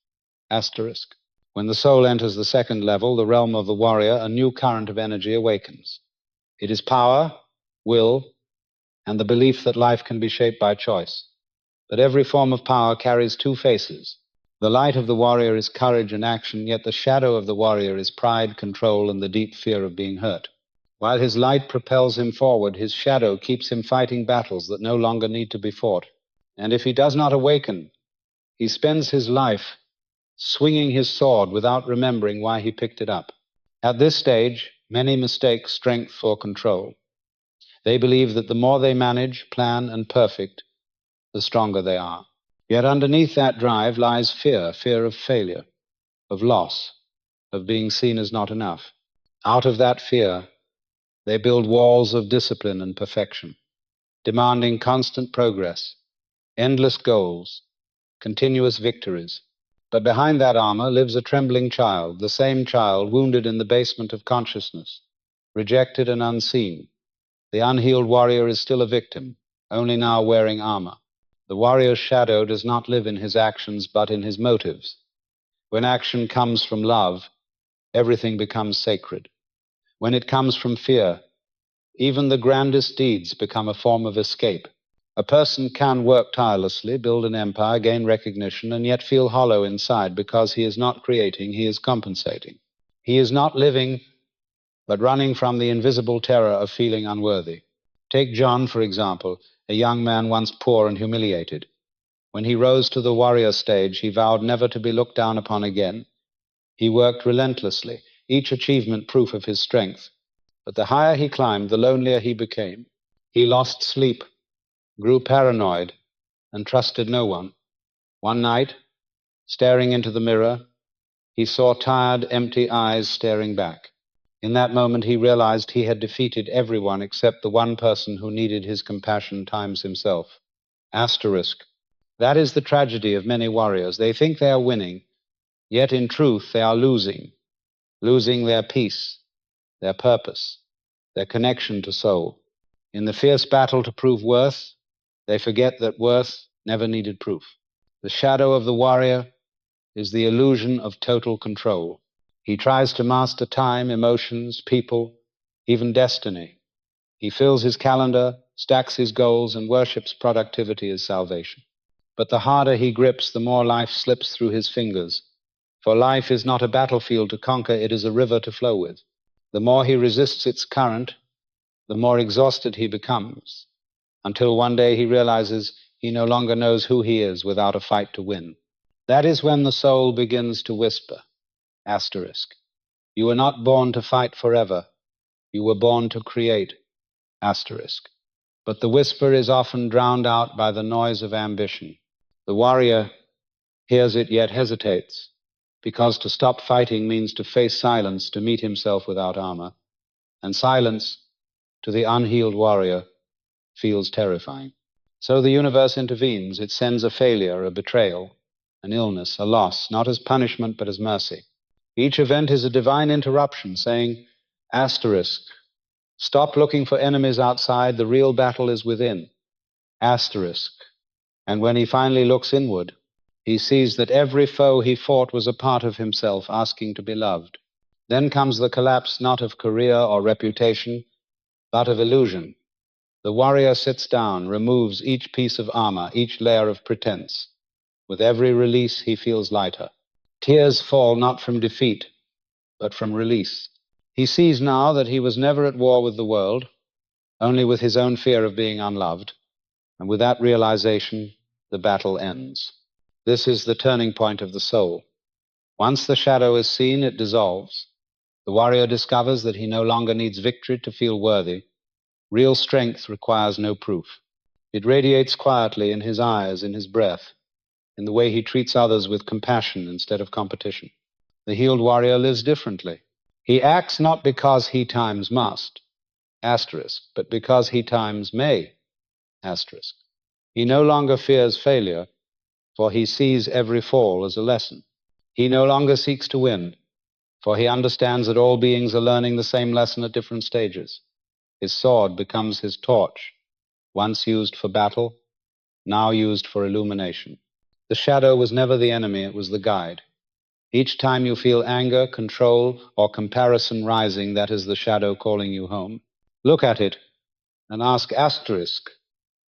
Asterisk. When the soul enters the second level, the realm of the warrior, a new current of energy awakens. It is power, will, and the belief that life can be shaped by choice. But every form of power carries two faces. The light of the warrior is courage and action, yet the shadow of the warrior is pride, control, and the deep fear of being hurt. While his light propels him forward, his shadow keeps him fighting battles that no longer need to be fought. And if he does not awaken, he spends his life swinging his sword without remembering why he picked it up. At this stage, many mistake strength for control. They believe that the more they manage, plan, and perfect, the stronger they are. Yet underneath that drive lies fear, fear of failure, of loss, of being seen as not enough. Out of that fear, they build walls of discipline and perfection, demanding constant progress, endless goals, continuous victories. But behind that armor lives a trembling child, the same child wounded in the basement of consciousness, rejected and unseen. The unhealed warrior is still a victim, only now wearing armor. The warrior's shadow does not live in his actions, but in his motives. When action comes from love, everything becomes sacred. When it comes from fear, even the grandest deeds become a form of escape. A person can work tirelessly, build an empire, gain recognition, and yet feel hollow inside because he is not creating, he is compensating. He is not living, but running from the invisible terror of feeling unworthy. Take John, for example, a young man once poor and humiliated. When he rose to the warrior stage, he vowed never to be looked down upon again. He worked relentlessly, each achievement proof of his strength. But the higher he climbed, the lonelier he became. He lost sleep, grew paranoid, and trusted no one. One night, staring into the mirror, he saw tired, empty eyes staring back. In that moment, he realized he had defeated everyone except the one person who needed his compassion times himself. Asterisk. That is the tragedy of many warriors. They think they are winning, yet in truth they are losing their peace, their purpose, their connection to soul. In the fierce battle to prove worth, they forget that worth never needed proof. The shadow of the warrior is the illusion of total control. He tries to master time, emotions, people, even destiny. He fills his calendar, stacks his goals, and worships productivity as salvation. But the harder he grips, the more life slips through his fingers. For life is not a battlefield to conquer, it is a river to flow with. The more he resists its current, the more exhausted he becomes, until one day he realizes he no longer knows who he is without a fight to win. That is when the soul begins to whisper, asterisk. You were not born to fight forever. You were born to create, asterisk. But the whisper is often drowned out by the noise of ambition. The warrior hears it yet hesitates, because to stop fighting means to face silence, to meet himself without armor. And silence, to the unhealed warrior, feels terrifying. So the universe intervenes. It sends a failure, a betrayal, an illness, a loss, not as punishment, but as mercy. Each event is a divine interruption, saying, asterisk, stop looking for enemies outside, the real battle is within, asterisk. And when he finally looks inward, he sees that every foe he fought was a part of himself, asking to be loved. Then comes the collapse not of career or reputation, but of illusion. The warrior sits down, removes each piece of armor, each layer of pretense. With every release, he feels lighter. Tears fall not from defeat, but from release. He sees now that he was never at war with the world, only with his own fear of being unloved, and with that realization, the battle ends. This is the turning point of the soul. Once the shadow is seen, it dissolves. The warrior discovers that he no longer needs victory to feel worthy. Real strength requires no proof. It radiates quietly in his eyes, in his breath, in the way he treats others with compassion instead of competition. The healed warrior lives differently. He acts not because he times must, asterisk, but because he times may, asterisk. He no longer fears failure, for he sees every fall as a lesson. He no longer seeks to win, for he understands that all beings are learning the same lesson at different stages. His sword becomes his torch, once used for battle, now used for illumination. The shadow was never the enemy, it was the guide. Each time you feel anger, control, or comparison rising, that is the shadow calling you home. Look at it and ask asterisk,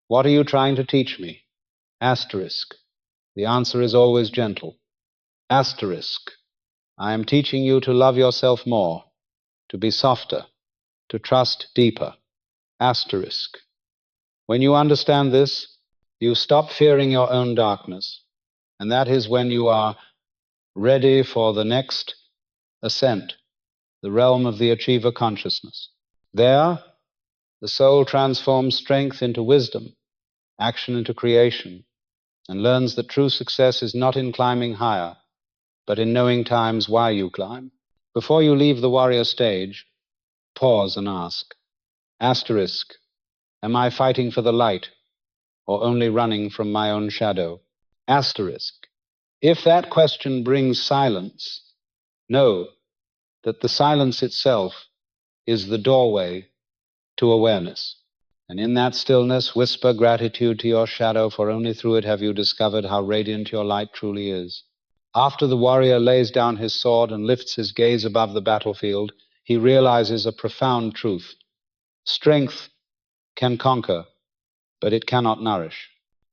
what are you trying to teach me? Asterisk. The answer is always gentle. Asterisk. I am teaching you to love yourself more, to be softer, to trust deeper. Asterisk. When you understand this, you stop fearing your own darkness, and that is when you are ready for the next ascent, the realm of the achiever consciousness. There, the soul transforms strength into wisdom, action into creation, and learns that true success is not in climbing higher, but in knowing times why you climb. Before you leave the warrior stage, pause and ask, asterisk, am I fighting for the light or only running from my own shadow? Asterisk. If that question brings silence, know that the silence itself is the doorway to awareness. And in that stillness, whisper gratitude to your shadow, for only through it have you discovered how radiant your light truly is. After the warrior lays down his sword and lifts his gaze above the battlefield, he realizes a profound truth. Strength can conquer, but it cannot nourish.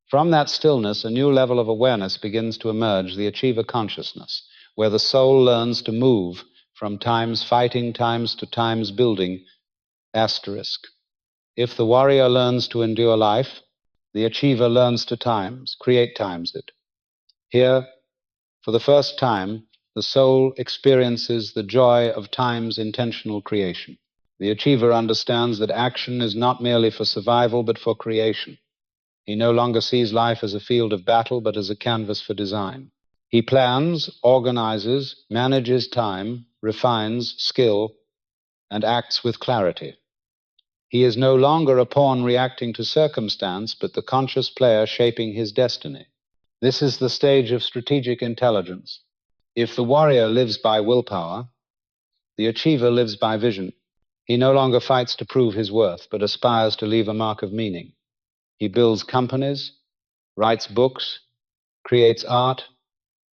From that stillness, a new level of awareness begins to emerge, the achiever consciousness, where the soul learns to move from times fighting, times to times building. Asterisk. If the warrior learns to endure life, the achiever learns to create times it. Here, for the first time, the soul experiences the joy of time's intentional creation. The achiever understands that action is not merely for survival, but for creation. He no longer sees life as a field of battle, but as a canvas for design. He plans, organizes, manages time, refines skill, and acts with clarity. He is no longer a pawn reacting to circumstance, but the conscious player shaping his destiny. This is the stage of strategic intelligence. If the warrior lives by willpower, the achiever lives by vision. He no longer fights to prove his worth, but aspires to leave a mark of meaning. He builds companies, writes books, creates art,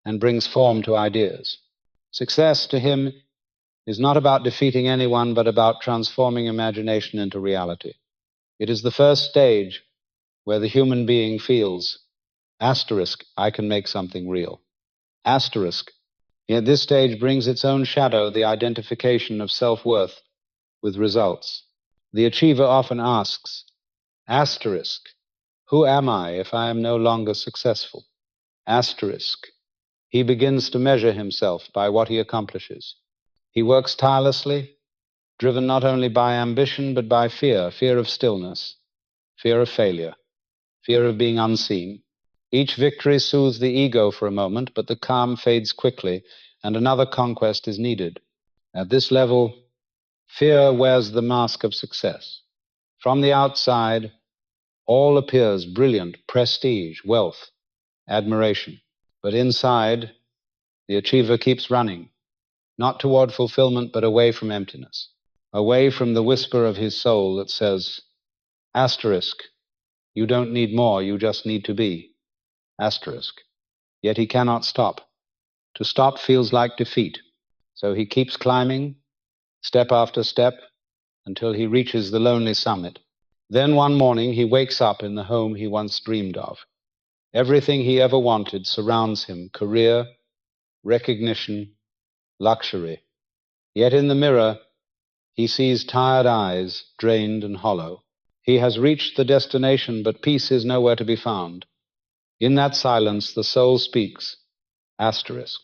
and brings form to ideas. Success to him is not about defeating anyone, but about transforming imagination into reality. It is the first stage where the human being feels, asterisk, I can make something real. Asterisk, yet this stage brings its own shadow, the identification of self-worth with results. The achiever often asks, asterisk, who am I if I am no longer successful? Asterisk, he begins to measure himself by what he accomplishes. He works tirelessly, driven not only by ambition, but by fear, fear of stillness, fear of failure, fear of being unseen. Each victory soothes the ego for a moment, but the calm fades quickly, and another conquest is needed. At this level, fear wears the mask of success. From the outside, all appears brilliant, prestige, wealth, admiration. But inside, the achiever keeps running, not toward fulfillment, but away from emptiness, away from the whisper of his soul that says, asterisk, you don't need more, you just need to be. Asterisk. Yet he cannot stop. To stop feels like defeat. So he keeps climbing, step after step, until he reaches the lonely summit. Then one morning he wakes up in the home he once dreamed of. Everything he ever wanted surrounds him: career, recognition, luxury. Yet in the mirror, he sees tired eyes, drained and hollow. He has reached the destination, but peace is nowhere to be found. In that silence, the soul speaks, asterisk.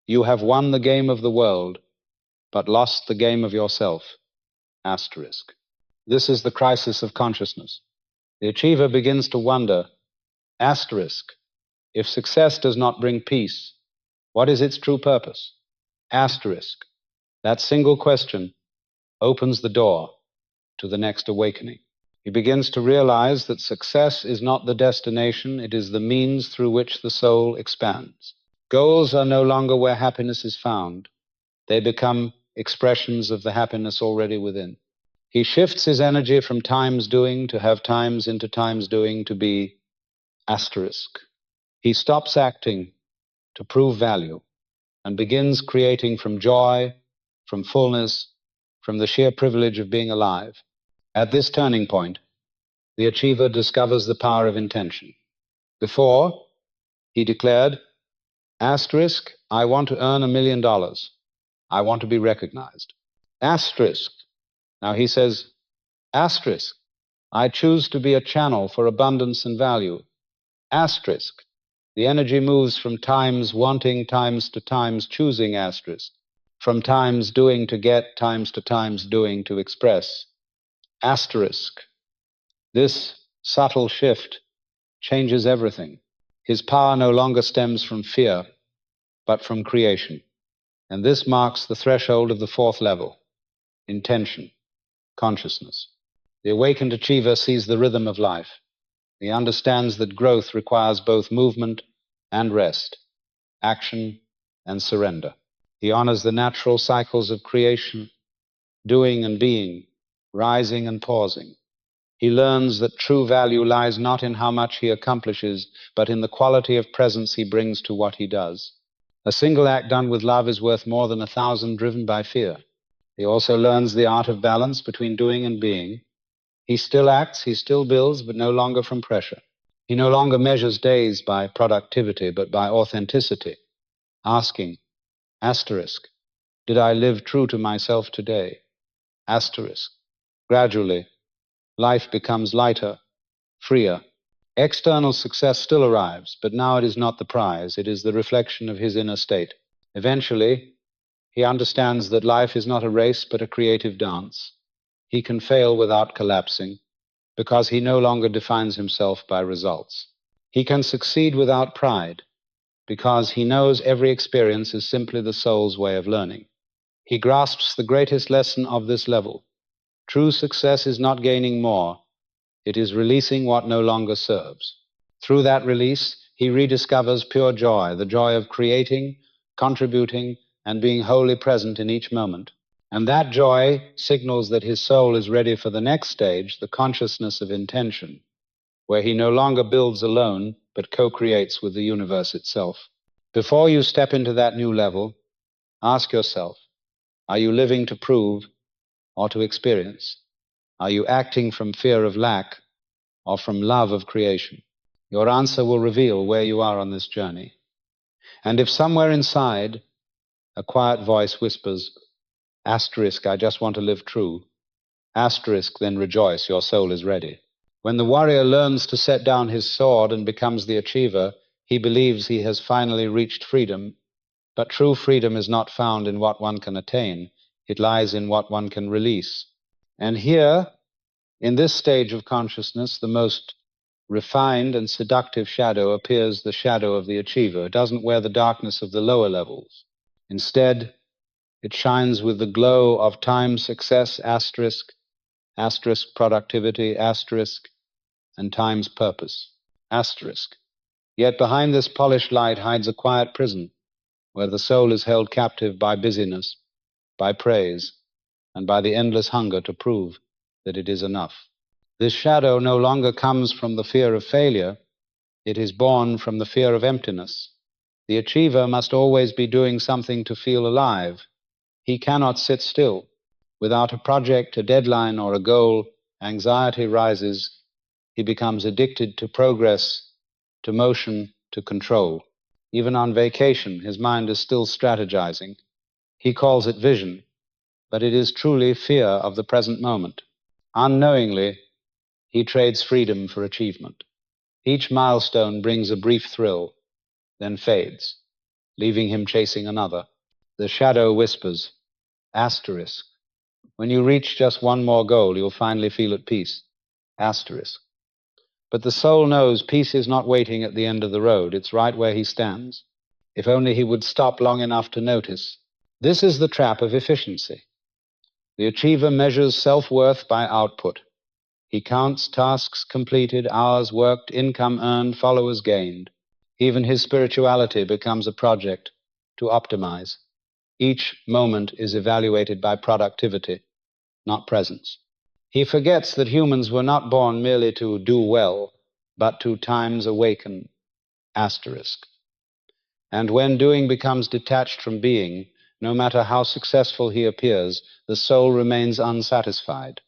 You have won the game of the world, but lost the game of yourself, asterisk. This is the crisis of consciousness. The achiever begins to wonder, asterisk, if success does not bring peace, what is its true purpose? Asterisk. That single question opens the door to the next awakening. He begins to realize that success is not the destination, it is the means through which the soul expands. Goals are no longer where happiness is found. They become expressions of the happiness already within. He shifts his energy from times doing to have times into times doing to be asterisk. He stops acting to prove value and begins creating from joy, from fullness, from the sheer privilege of being alive. At this turning point, the achiever discovers the power of intention. Before, he declared, asterisk, I want to earn $1 million. I want to be recognized. Asterisk. Now he says, asterisk, I choose to be a channel for abundance and value. Asterisk. The energy moves from times wanting, times to times choosing, asterisk. From times doing to get, times to times doing to express. Asterisk. This subtle shift changes everything. His power no longer stems from fear, but from creation. And this marks the threshold of the fourth level, intention, consciousness. The awakened achiever sees the rhythm of life. He understands that growth requires both movement and rest, action and surrender. He honors the natural cycles of creation, doing and being, rising and pausing. He learns that true value lies not in how much he accomplishes, but in the quality of presence he brings to what he does. A single act done with love is worth more than 1,000 driven by fear. He also learns the art of balance between doing and being. He still acts, he still builds, but no longer from pressure. He no longer measures days by productivity, but by authenticity, asking, asterisk, did I live true to myself today? Asterisk. Gradually, life becomes lighter, freer. External success still arrives, but now it is not the prize, it is the reflection of his inner state. Eventually, he understands that life is not a race, but a creative dance. He can fail without collapsing, because he no longer defines himself by results. He can succeed without pride, because he knows every experience is simply the soul's way of learning. He grasps the greatest lesson of this level. True success is not gaining more, it is releasing what no longer serves. Through that release, he rediscovers pure joy, the joy of creating, contributing, and being wholly present in each moment. And that joy signals that his soul is ready for the next stage, the consciousness of intention, where he no longer builds alone, but co-creates with the universe itself. Before you step into that new level, ask yourself, are you living to prove or to experience? Are you acting from fear of lack or from love of creation? Your answer will reveal where you are on this journey. And if somewhere inside a quiet voice whispers, asterisk, I just want to live true, asterisk, then rejoice, your soul is ready. When the warrior learns to set down his sword and becomes the achiever, he believes he has finally reached freedom. But true freedom is not found in what one can attain. It lies in what one can release. And here, in this stage of consciousness, the most refined and seductive shadow appears the shadow of the achiever. It doesn't wear the darkness of the lower levels. Instead, it shines with the glow of time, success, asterisk, asterisk, productivity, asterisk, and time's purpose, asterisk. Yet behind this polished light hides a quiet prison, where the soul is held captive by busyness, by praise, and by the endless hunger to prove that it is enough. This shadow no longer comes from the fear of failure, it is born from the fear of emptiness. The achiever must always be doing something to feel alive. He cannot sit still. Without a project, a deadline, or a goal, anxiety rises. He becomes addicted to progress, to motion, to control. Even on vacation, his mind is still strategizing. He calls it vision, but it is truly fear of the present moment. Unknowingly, he trades freedom for achievement. Each milestone brings a brief thrill, then fades, leaving him chasing another. The shadow whispers, asterisk. When you reach just one more goal, you'll finally feel at peace, asterisk. But the soul knows peace is not waiting at the end of the road. It's right where he stands. If only he would stop long enough to notice. This is the trap of efficiency. The achiever measures self-worth by output. He counts tasks completed, hours worked, income earned, followers gained. Even his spirituality becomes a project to optimize. Each moment is evaluated by productivity, not presence. He forgets that humans were not born merely to do well, but to time's awaken, asterisk. And when doing becomes detached from being, no matter how successful he appears, the soul remains unsatisfied.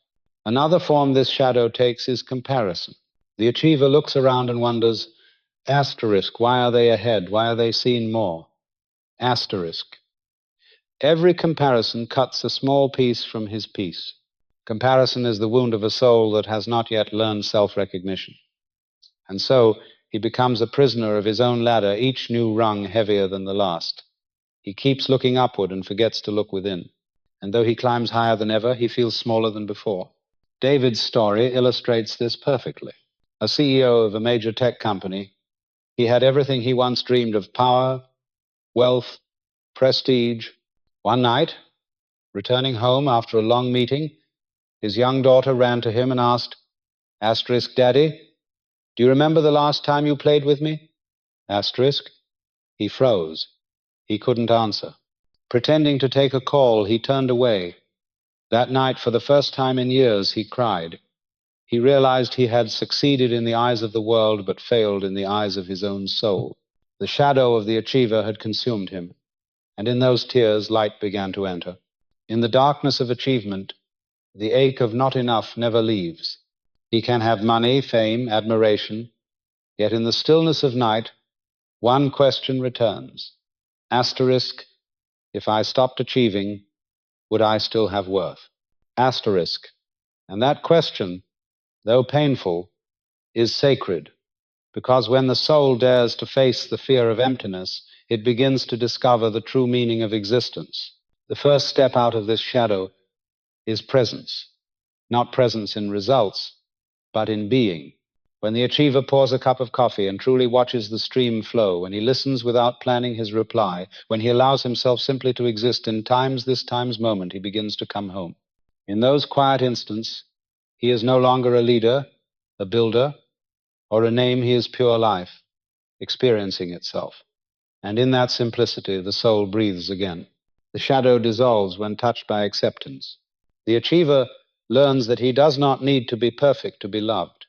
Another form this shadow takes is comparison. The achiever looks around and wonders, asterisk, why are they ahead? Why are they seeing more? Asterisk. Every comparison cuts a small piece from his piece. Comparison is the wound of a soul that has not yet learned self-recognition. And so he becomes a prisoner of his own ladder, each new rung heavier than the last. He keeps looking upward and forgets to look within. And though he climbs higher than ever, he feels smaller than before. David's story illustrates this perfectly. A CEO of a major tech company, he had everything he once dreamed of: power, wealth, prestige. One night, returning home after a long meeting, his young daughter ran to him and asked, asterisk, Daddy, Do you remember the last time you played with me? Asterisk. He froze. He couldn't answer. Pretending to take a call, he turned away. That night, for the first time in years, he cried. He realized he had succeeded in the eyes of the world, but failed in the eyes of his own soul. The shadow of the achiever had consumed him, and in those tears, light began to enter. In the darkness of achievement, the ache of not enough never leaves. He can have money, fame, admiration, yet in the stillness of night, one question returns. Asterisk, if I stopped achieving, would I still have worth? Asterisk. And that question, though painful, is sacred, because when the soul dares to face the fear of emptiness, it begins to discover the true meaning of existence. The first step out of this shadow is presence, not presence in results, but in being. When the achiever pours a cup of coffee and truly watches the stream flow, when he listens without planning his reply, when he allows himself simply to exist in this time's moment, he begins to come home. In those quiet instants, he is no longer a leader, a builder, or a name. He is pure life, experiencing itself. And in that simplicity, the soul breathes again. The shadow dissolves when touched by acceptance. The achiever learns that he does not need to be perfect to be loved.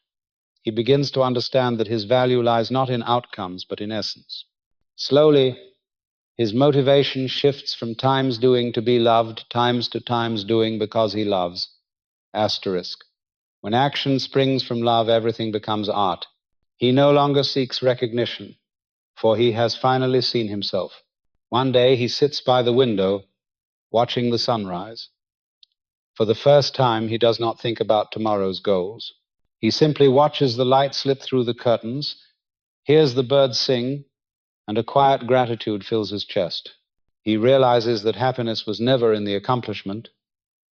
He begins to understand that his value lies not in outcomes, but in essence. Slowly, his motivation shifts from times doing to be loved, times to times doing because he loves. Asterisk. When action springs from love, everything becomes art. He no longer seeks recognition, for he has finally seen himself. One day he sits by the window, watching the sunrise. For the first time, he does not think about tomorrow's goals. He simply watches the light slip through the curtains, hears the birds sing, and a quiet gratitude fills his chest. He realizes that happiness was never in the accomplishment,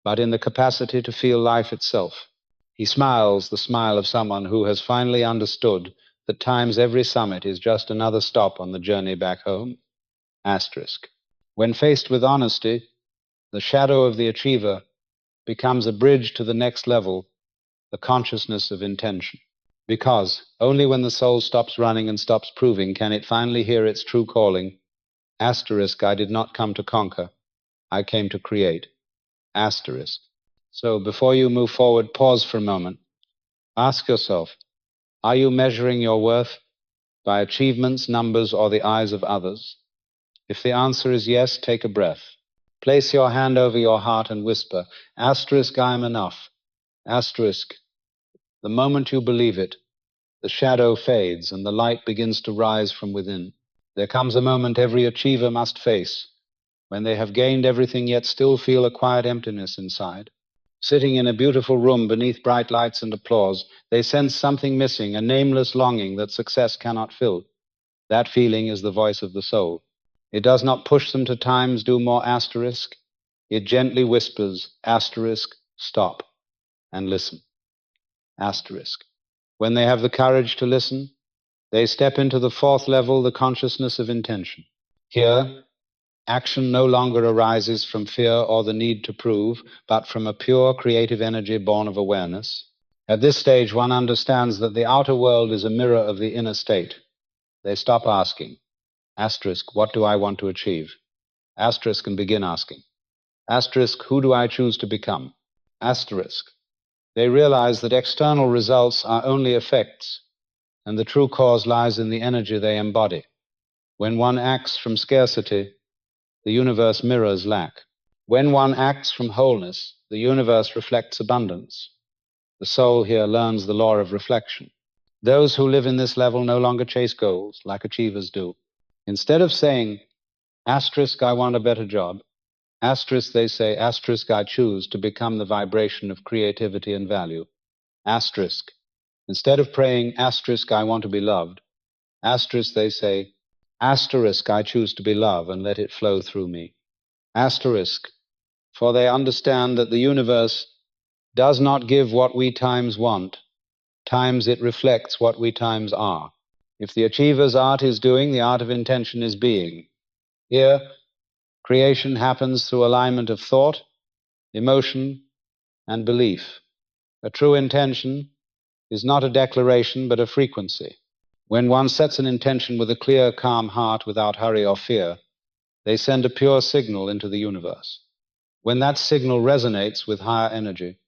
but in the capacity to feel life itself. He smiles the smile of someone who has finally understood that time's every summit is just another stop on the journey back home. Asterisk. When faced with honesty, the shadow of the achiever becomes a bridge to the next level, the consciousness of intention. Because only when the soul stops running and stops proving can it finally hear its true calling. Asterisk, I did not come to conquer, I came to create. Asterisk. So before you move forward, pause for a moment. Ask yourself, are you measuring your worth by achievements, numbers, or the eyes of others? If the answer is yes, take a breath. Place your hand over your heart and whisper, asterisk, I am enough. Asterisk. The moment you believe it, the shadow fades and the light begins to rise from within. There comes a moment every achiever must face, when they have gained everything yet still feel a quiet emptiness inside. Sitting in a beautiful room beneath bright lights and applause, they sense something missing, a nameless longing that success cannot fill. That feeling is the voice of the soul. It does not push them to times do more asterisk. It gently whispers, asterisk, stop, and listen. Asterisk. When they have the courage to listen, they step into the fourth level, the consciousness of intention. Here, action no longer arises from fear or the need to prove, but from a pure creative energy born of awareness. At this stage, one understands that the outer world is a mirror of the inner state. They stop asking, asterisk, what do I want to achieve? Asterisk, and begin asking, asterisk, who do I choose to become? Asterisk. They realize that external results are only effects, and the true cause lies in the energy they embody. When one acts from scarcity, the universe mirrors lack. When one acts from wholeness, the universe reflects abundance. The soul here learns the law of reflection. Those who live in this level no longer chase goals like achievers do. Instead of saying, asterisk, I want a better job, asterisk, they say, asterisk, I choose to become the vibration of creativity and value. Asterisk. Instead of praying, asterisk, I want to be loved, asterisk, they say, asterisk, I choose to be love and let it flow through me. Asterisk. For they understand that the universe does not give what we times want. Times it reflects what we times are. If the achiever's art is doing, the art of intention is being. Here, creation happens through alignment of thought, emotion, and belief. A true intention is not a declaration but a frequency. When one sets an intention with a clear, calm heart without hurry or fear, they send a pure signal into the universe. When that signal resonates with higher energy,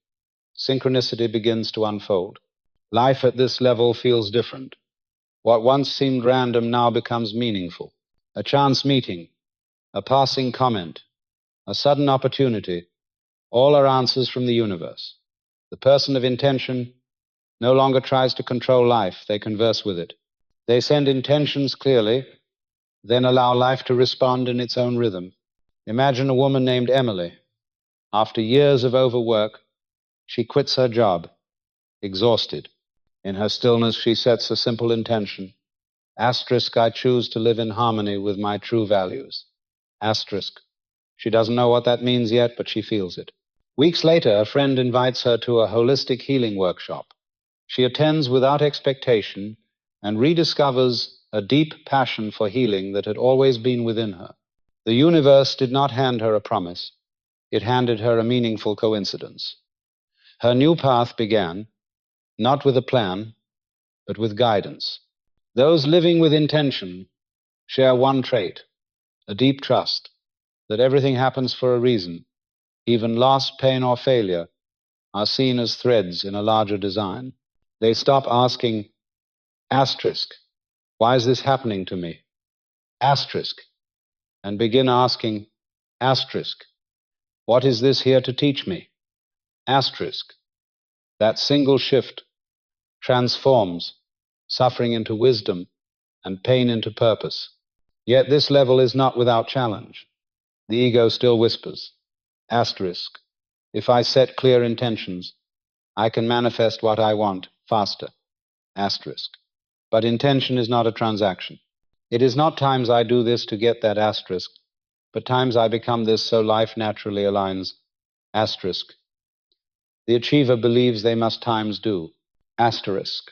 synchronicity begins to unfold. Life at this level feels different. What once seemed random now becomes meaningful. A chance meeting, a passing comment, a sudden opportunity, all are answers from the universe. The person of intention no longer tries to control life, they converse with it. They send intentions clearly, then allow life to respond in its own rhythm. Imagine a woman named Emily. After years of overwork, she quits her job, exhausted. In her stillness, she sets a simple intention. Asterisk, I choose to live in harmony with my true values. Asterisk. She doesn't know what that means yet, but she feels it. Weeks later, a friend invites her to a holistic healing workshop. She attends without expectation and rediscovers a deep passion for healing that had always been within her. The universe did not hand her a promise. It handed her a meaningful coincidence. Her new path began, not with a plan, but with guidance. Those living with intention share one trait, a deep trust that everything happens for a reason. Even loss, pain, or failure are seen as threads in a larger design. They stop asking, asterisk, why is this happening to me? Asterisk, and begin asking, asterisk, what is this here to teach me? Asterisk. That single shift transforms suffering into wisdom and pain into purpose. Yet this level is not without challenge. The ego still whispers, asterisk, if I set clear intentions, I can manifest what I want faster. Asterisk. But intention is not a transaction. It is not times I do this to get that asterisk, but times I become this so life naturally aligns. Asterisk. The achiever believes they must times do. Asterisk.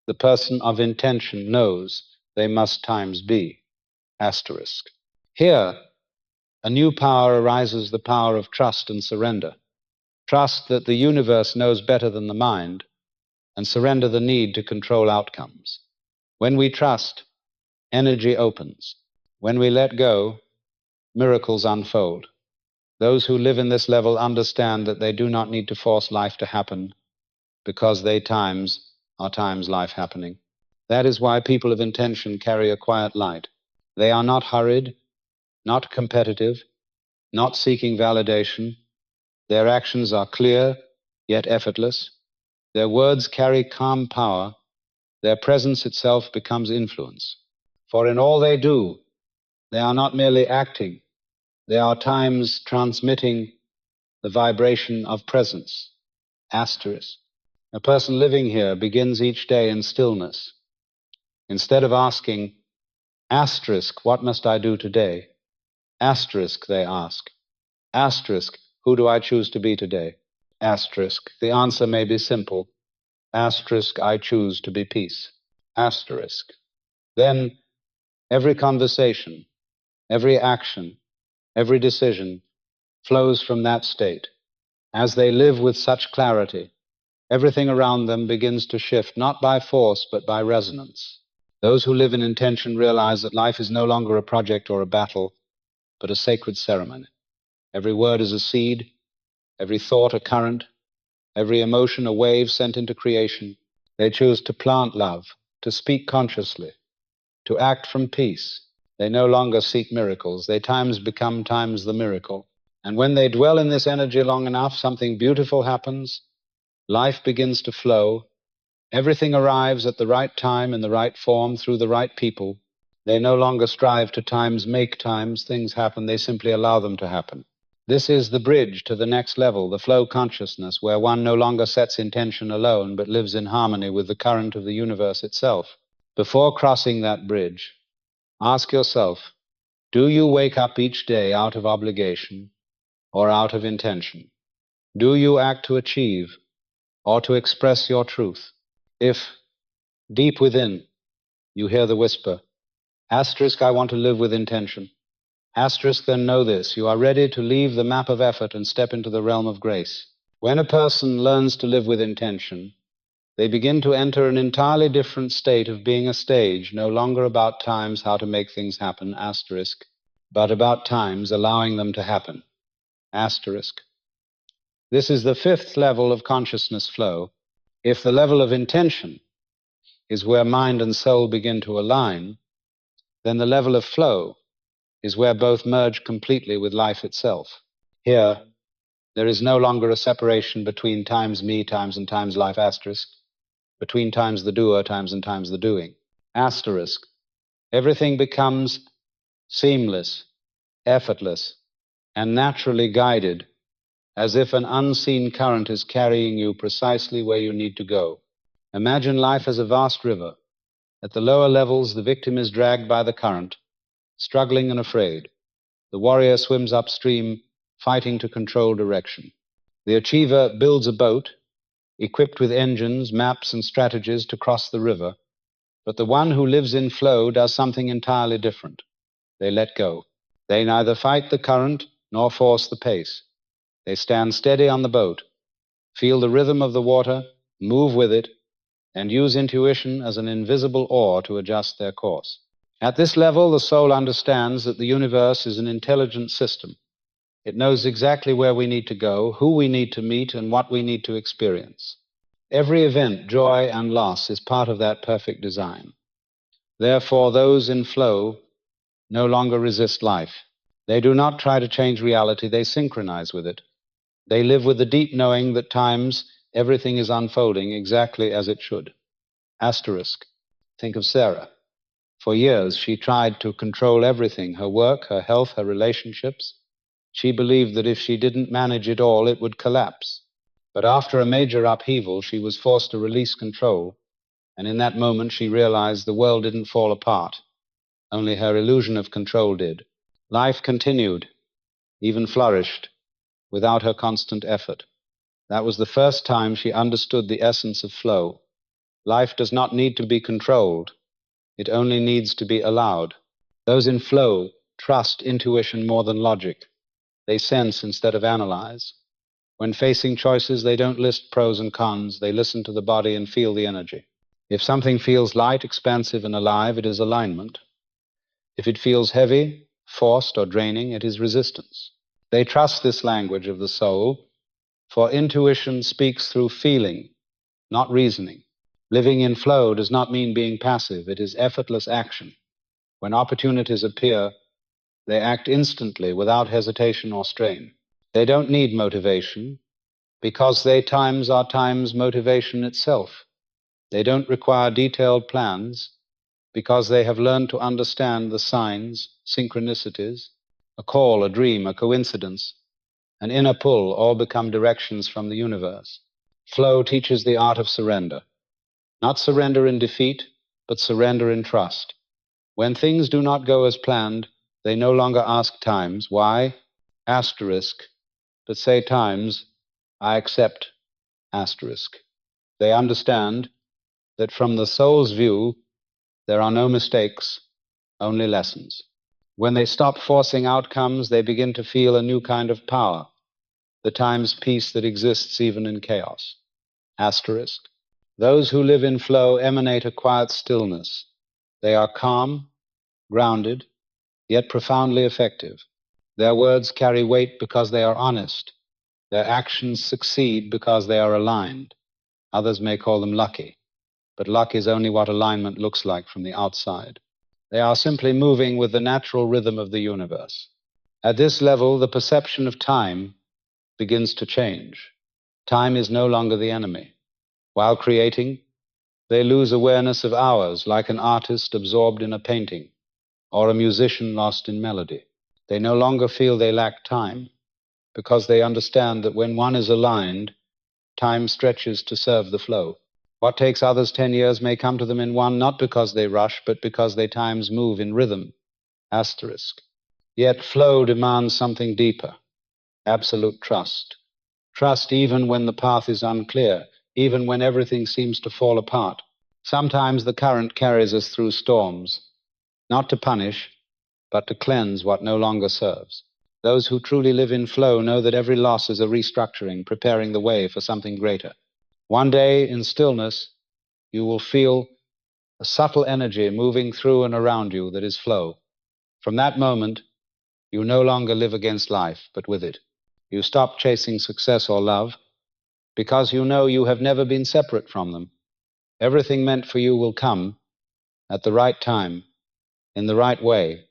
The person of intention knows they must times be. Asterisk. Here, a new power arises, the power of trust and surrender. Trust that the universe knows better than the mind, and surrender the need to control outcomes. When we trust, energy opens. When we let go, miracles unfold. Those who live in this level understand that they do not need to force life to happen, because they times are times life happening. That is why people of intention carry a quiet light. They are not hurried, not competitive, not seeking validation. Their actions are clear, yet effortless. Their words carry calm power. Their presence itself becomes influence. For in all they do, they are not merely acting. They are times transmitting the vibration of presence. Asterisk. A person living here begins each day in stillness. Instead of asking, asterisk, what must I do today? Asterisk, they ask. Asterisk, who do I choose to be today? Asterisk, the answer may be simple. Asterisk, I choose to be peace. Asterisk. Then every conversation, every action, every decision flows from that state. As they live with such clarity, everything around them begins to shift, not by force, but by resonance. Those who live in intention realize that life is no longer a project or a battle, but a sacred ceremony. Every word is a seed, every thought a current, every emotion a wave sent into creation. They choose to plant love, to speak consciously, to act from peace. They no longer seek miracles. They times become times the miracle. And when they dwell in this energy long enough, something beautiful happens. Life begins to flow. Everything arrives at the right time in the right form through the right people. They no longer strive to times make times. Things happen. They simply allow them to happen. This is the bridge to the next level, the flow consciousness, where one no longer sets intention alone, but lives in harmony with the current of the universe itself. Before crossing that bridge, ask yourself, do you wake up each day out of obligation or out of intention? Do you act to achieve or to express your truth? If, deep within, you hear the whisper, asterisk, I want to live with intention. Asterisk, then know this, you are ready to leave the map of effort and step into the realm of grace. When a person learns to live with intention, They begin to enter an entirely different state of being a stage, no longer about times how to make things happen, asterisk, but about times allowing them to happen, asterisk. This is the fifth level of consciousness flow. If the level of intention is where mind and soul begin to align, then the level of flow is where both merge completely with life itself. Here, there is no longer a separation between times me, times and times life, asterisk, between times the doer, times and times the doing, asterisk. Everything becomes seamless, effortless, and naturally guided, as if an unseen current is carrying you precisely where you need to go. Imagine life as a vast river. At the lower levels, the victim is dragged by the current, struggling and afraid. The warrior swims upstream, fighting to control direction. The achiever builds a boat, equipped with engines, maps, and strategies to cross the river. But the one who lives in flow does something entirely different. They let go. They neither fight the current nor force the pace. They stand steady on the boat, feel the rhythm of the water, move with it, and use intuition as an invisible oar to adjust their course. At this level, the soul understands that the universe is an intelligent system. It knows exactly where we need to go, who we need to meet, and what we need to experience. Every event, joy and loss, is part of that perfect design. Therefore, those in flow no longer resist life. They do not try to change reality, they synchronize with it. They live with the deep knowing that times everything is unfolding exactly as it should. Asterisk. Think of Sarah. For years, she tried to control everything, her work, her health, her relationships. She believed that if she didn't manage it all, it would collapse. But after a major upheaval, she was forced to release control, and in that moment she realized the world didn't fall apart. Only her illusion of control did. Life continued, even flourished, without her constant effort. That was the first time she understood the essence of flow. Life does not need to be controlled. It only needs to be allowed. Those in flow trust intuition more than logic. They sense instead of analyze. When facing choices, they don't list pros and cons. They listen to the body and feel the energy. If something feels light, expansive, and alive, it is alignment. If it feels heavy, forced, or draining, it is resistance. They trust this language of the soul, for intuition speaks through feeling, not reasoning. Living in flow does not mean being passive. It is effortless action. When opportunities appear, they act instantly without hesitation or strain. They don't need motivation because they times are times motivation itself. They don't require detailed plans because they have learned to understand the signs, synchronicities, a call, a dream, a coincidence, an inner pull, all become directions from the universe. Flow teaches the art of surrender. Not surrender in defeat, but surrender in trust. When things do not go as planned, they no longer ask times, why? Asterisk, but say times, I accept, asterisk. They understand that from the soul's view, there are no mistakes, only lessons. When they stop forcing outcomes, they begin to feel a new kind of power, the times peace that exists even in chaos. Asterisk. Those who live in flow emanate a quiet stillness. They are calm, grounded, yet profoundly effective. Their words carry weight because they are honest. Their actions succeed because they are aligned. Others may call them lucky, but luck is only what alignment looks like from the outside. They are simply moving with the natural rhythm of the universe. At this level, the perception of time begins to change. Time is no longer the enemy. While creating, they lose awareness of hours, like an artist absorbed in a painting or a musician lost in melody. They no longer feel they lack time because they understand that when one is aligned, time stretches to serve the flow. What takes others 10 years may come to them in one, not because they rush, but because they times move in rhythm. Asterisk. Yet flow demands something deeper, absolute trust. Trust even when the path is unclear, even when everything seems to fall apart. Sometimes the current carries us through storms, not to punish, but to cleanse what no longer serves. Those who truly live in flow know that every loss is a restructuring, preparing the way for something greater. One day, in stillness, you will feel a subtle energy moving through and around you that is flow. From that moment, you no longer live against life, but with it. You stop chasing success or love because you know you have never been separate from them. Everything meant for you will come at the right time, in the right way,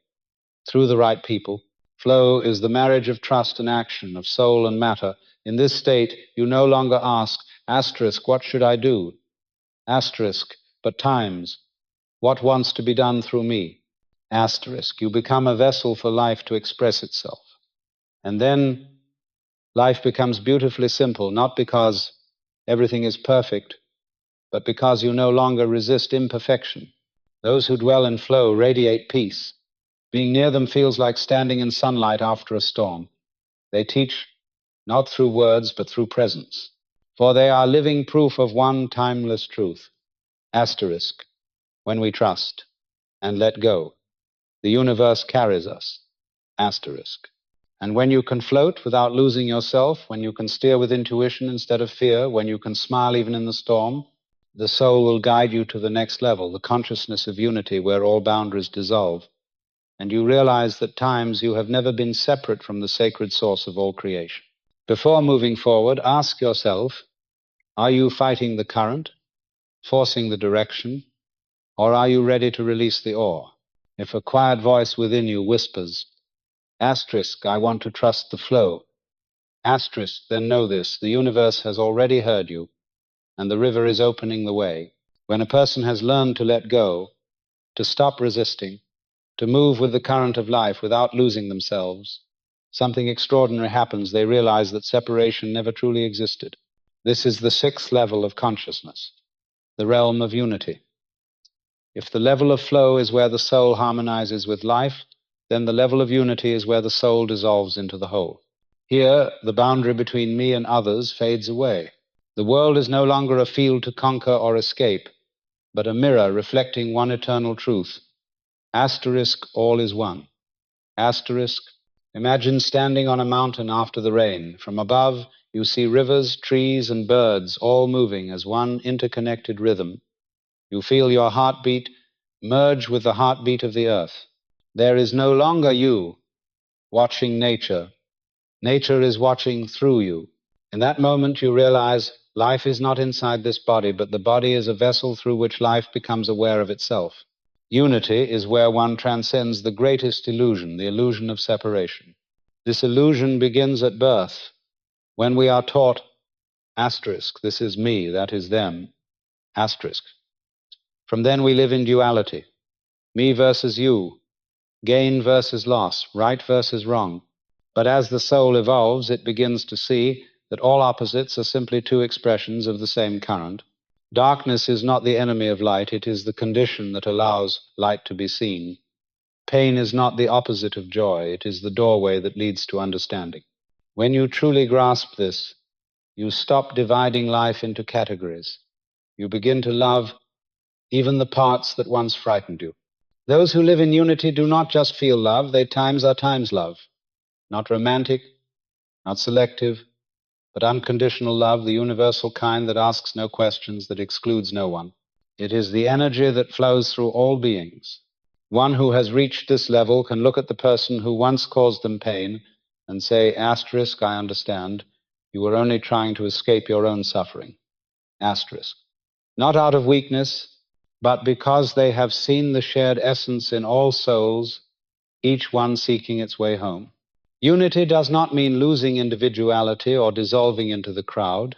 through the right people. Flow is the marriage of trust and action, of soul and matter. In this state, you no longer ask, asterisk, what should I do? Asterisk, but times, what wants to be done through me? Asterisk, you become a vessel for life to express itself. And then life becomes beautifully simple, not because everything is perfect, but because you no longer resist imperfection. Those who dwell in flow radiate peace. Being near them feels like standing in sunlight after a storm. They teach not through words, but through presence. For they are living proof of one timeless truth. Asterisk, when we trust and let go, the universe carries us. Asterisk. And when you can float without losing yourself, when you can steer with intuition instead of fear, when you can smile even in the storm, the soul will guide you to the next level, the consciousness of unity where all boundaries dissolve. And you realize that times you have never been separate from the sacred source of all creation. Before moving forward, ask yourself, are you fighting the current, forcing the direction, or are you ready to release the oar? If a quiet voice within you whispers, asterisk, I want to trust the flow, asterisk, then know this, the universe has already heard you, and the river is opening the way. When a person has learned to let go, to stop resisting, to move with the current of life without losing themselves, something extraordinary happens. They realize that separation never truly existed. This is the sixth level of consciousness, the realm of unity. If the level of flow is where the soul harmonizes with life, then the level of unity is where the soul dissolves into the whole. Here, the boundary between me and others fades away. The world is no longer a field to conquer or escape, but a mirror reflecting one eternal truth. Asterisk, all is one. Asterisk, imagine standing on a mountain after the rain. From above, you see rivers, trees, and birds all moving as one interconnected rhythm. You feel your heartbeat merge with the heartbeat of the earth. There is no longer you watching nature. Nature is watching through you. In that moment, you realize life is not inside this body, but the body is a vessel through which life becomes aware of itself. Unity is where one transcends the greatest illusion, the illusion of separation. This illusion begins at birth, when we are taught, asterisk, this is me, that is them, asterisk. From then we live in duality, me versus you, gain versus loss, right versus wrong. But as the soul evolves, it begins to see that all opposites are simply two expressions of the same current. Darkness is not the enemy of light, it is the condition that allows light to be seen. Pain is not the opposite of joy, it is the doorway that leads to understanding. When you truly grasp this, you stop dividing life into categories. You begin to love even the parts that once frightened you. Those who live in unity do not just feel love, they times are times love. Not romantic, not selective, but unconditional love, the universal kind that asks no questions, that excludes no one. It is the energy that flows through all beings. One who has reached this level can look at the person who once caused them pain and say, asterisk, I understand, you were only trying to escape your own suffering. Asterisk. Not out of weakness, but because they have seen the shared essence in all souls, each one seeking its way home. Unity does not mean losing individuality or dissolving into the crowd.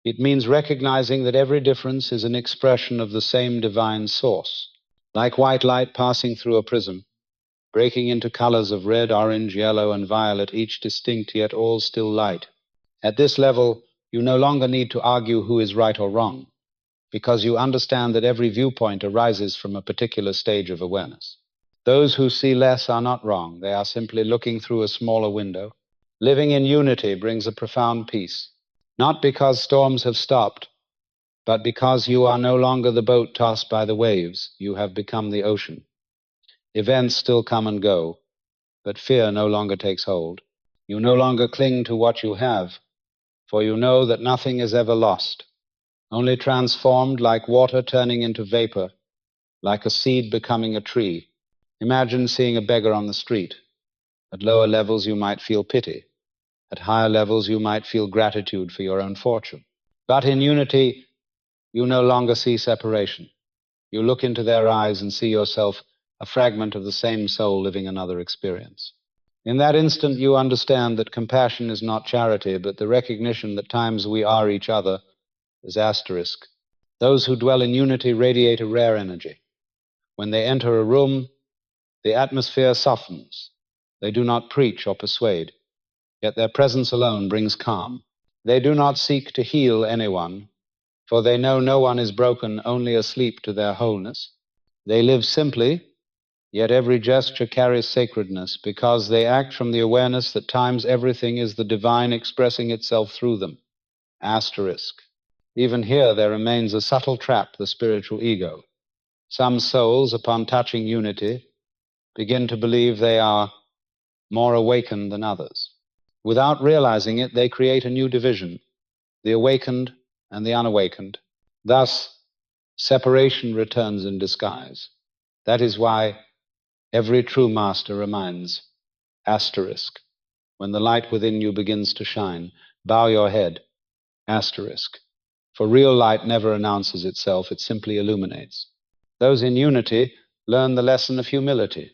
It means recognizing that every difference is an expression of the same divine source. Like white light passing through a prism, breaking into colors of red, orange, yellow, and violet, each distinct yet all still light. At this level, you no longer need to argue who is right or wrong, because you understand that every viewpoint arises from a particular stage of awareness. Those who see less are not wrong. They are simply looking through a smaller window. Living in unity brings a profound peace, not because storms have stopped, but because you are no longer the boat tossed by the waves. You have become the ocean. Events still come and go, but fear no longer takes hold. You no longer cling to what you have, for you know that nothing is ever lost. only transformed like water turning into vapor, like a seed becoming a tree. Imagine seeing a beggar on the street. At lower levels, you might feel pity. At higher levels, you might feel gratitude for your own fortune. But in unity, you no longer see separation. You look into their eyes and see yourself a fragment of the same soul living another experience. In that instant, you understand that compassion is not charity, but the recognition that times we are each other is asterisk. Those who dwell in unity radiate a rare energy. When they enter a room, the atmosphere softens. They do not preach or persuade, yet their presence alone brings calm. They do not seek to heal anyone, for they know no one is broken, only asleep to their wholeness. They live simply, yet every gesture carries sacredness, because they act from the awareness that times everything is the divine expressing itself through them. Asterisk. Even here there remains a subtle trap, the spiritual ego. Some souls, upon touching unity, begin to believe they are more awakened than others. Without realizing it, they create a new division, the awakened and the unawakened. Thus, separation returns in disguise. That is why every true master reminds, asterisk, when the light within you begins to shine, bow your head, asterisk. For real light never announces itself, it simply illuminates. Those in unity learn the lesson of humility.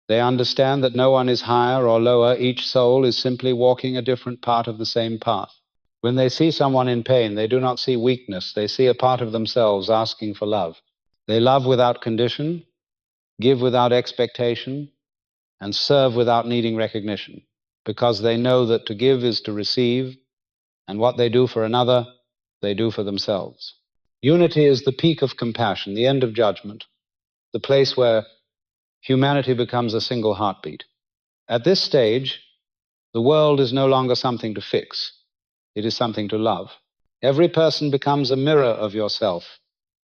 They understand that no one is higher or lower, each soul is simply walking a different part of the same path. When they see someone in pain, they do not see weakness, they see a part of themselves asking for love. They love without condition, give without expectation, and serve without needing recognition, because they know that to give is to receive, and what they do for another, they do for themselves. Unity is the peak of compassion, the end of judgment, the place where humanity becomes a single heartbeat. At this stage, the world is no longer something to fix. It is something to love. Every person becomes a mirror of yourself,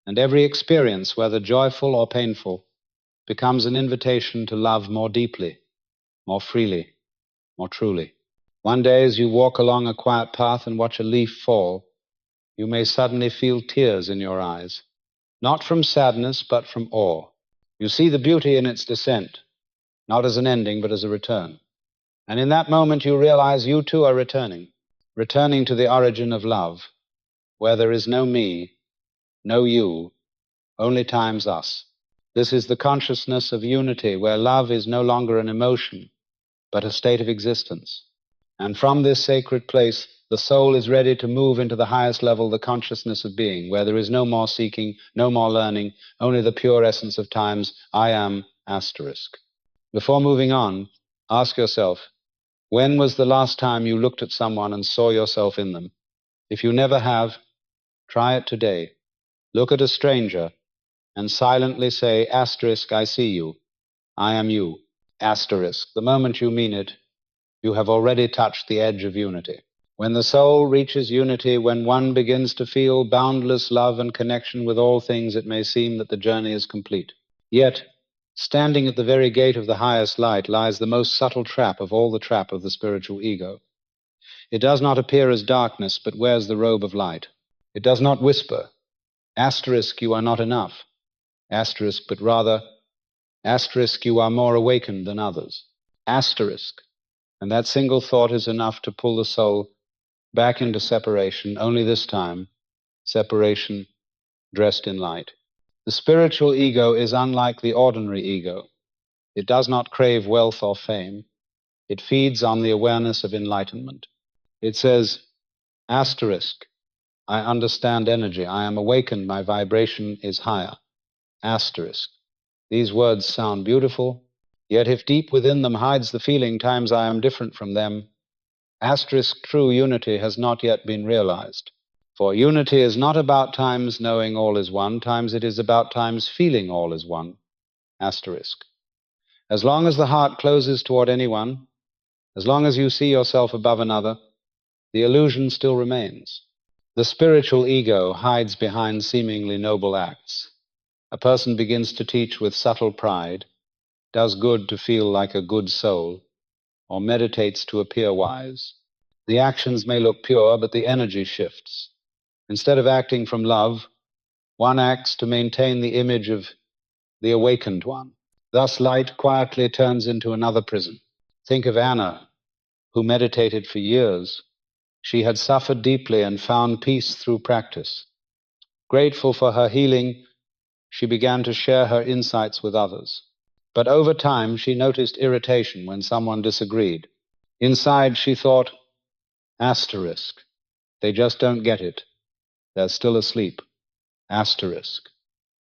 and every experience, whether joyful or painful, becomes an invitation to love more deeply, more freely, more truly. One day, as you walk along a quiet path and watch a leaf fall, you may suddenly feel tears in your eyes, not from sadness, but from awe. You see the beauty in its descent, not as an ending, but as a return. And in that moment, you realize you too are returning to the origin of love, where there is no me, no you, only times us. This is the consciousness of unity, where love is no longer an emotion, but a state of existence. And from this sacred place, the soul is ready to move into the highest level, the consciousness of being, where there is no more seeking, no more learning, only the pure essence of times, I am, asterisk. Before moving on, ask yourself, when was the last time you looked at someone and saw yourself in them? If you never have, try it today. Look at a stranger and silently say, asterisk, I see you. I am you. Asterisk. The moment you mean it, you have already touched the edge of unity. When the soul reaches unity, when one begins to feel boundless love and connection with all things, it may seem that the journey is complete. Yet, standing at the very gate of the highest light lies the most subtle trap of all, the trap of the spiritual ego. It does not appear as darkness, but wears the robe of light. It does not whisper, asterisk, you are not enough, asterisk, but rather, asterisk, you are more awakened than others, asterisk. And that single thought is enough to pull the soul back into separation, only this time, separation dressed in light. The spiritual ego is unlike the ordinary ego. It does not crave wealth or fame. It feeds on the awareness of enlightenment. It says, asterisk, I understand energy. I am awakened. My vibration is higher. Asterisk. These words sound beautiful, yet if deep within them hides the feeling, times I am different from them, asterisk, true unity has not yet been realized. For unity is not about times knowing all is one, times it is about times feeling all is one. Asterisk. As long as the heart closes toward anyone, as long as you see yourself above another, the illusion still remains. The spiritual ego hides behind seemingly noble acts. A person begins to teach with subtle pride, does good to feel like a good soul, or meditates to appear wise. The actions may look pure, but the energy shifts. Instead of acting from love, one acts to maintain the image of the awakened one. Thus, light quietly turns into another prison. Think of Anna, who meditated for years. She had suffered deeply and found peace through practice. Grateful for her healing, she began to share her insights with others. But over time, she noticed irritation when someone disagreed. Inside, she thought, asterisk. They just don't get it. They're still asleep. Asterisk.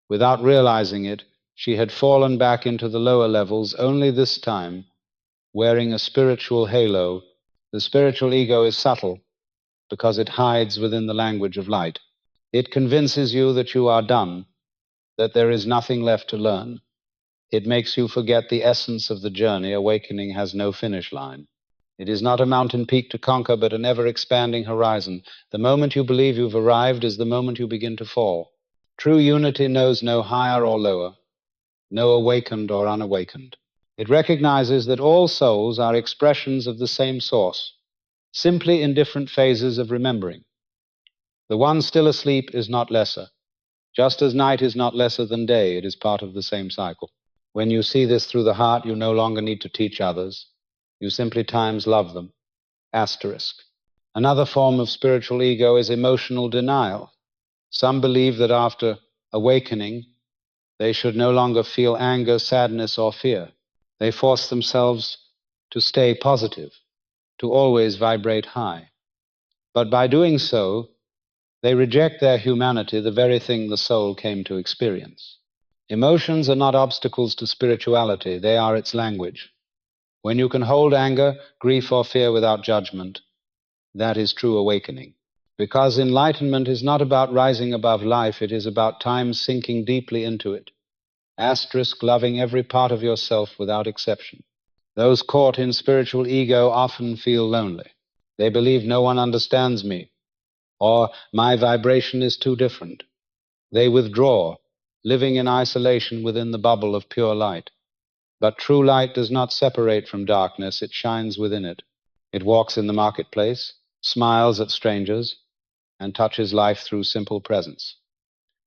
Without realizing it, she had fallen back into the lower levels, only this time wearing a spiritual halo. The spiritual ego is subtle because it hides within the language of light. It convinces you that you are done, that there is nothing left to learn. It makes you forget the essence of the journey. Awakening has no finish line. It is not a mountain peak to conquer, but an ever-expanding horizon. The moment you believe you've arrived is the moment you begin to fall. True unity knows no higher or lower, no awakened or unawakened. It recognizes that all souls are expressions of the same source, simply in different phases of remembering. The one still asleep is not lesser. Just as night is not lesser than day, it is part of the same cycle. When you see this through the heart, you no longer need to teach others. You simply times love them. Asterisk. Another form of spiritual ego is emotional denial. Some believe that after awakening, they should no longer feel anger, sadness, or fear. They force themselves to stay positive, to always vibrate high. But by doing so, they reject their humanity, the very thing the soul came to experience. Emotions are not obstacles to spirituality, they are its language. When you can hold anger, grief, or fear without judgment, that is true awakening. Because enlightenment is not about rising above life, it is about time sinking deeply into it. Asterisk, loving every part of yourself without exception. Those caught in spiritual ego often feel lonely. They believe no one understands me, or my vibration is too different. They withdraw, living in isolation within the bubble of pure light. But true light does not separate from darkness, it shines within it. It walks in the marketplace, smiles at strangers, and touches life through simple presence.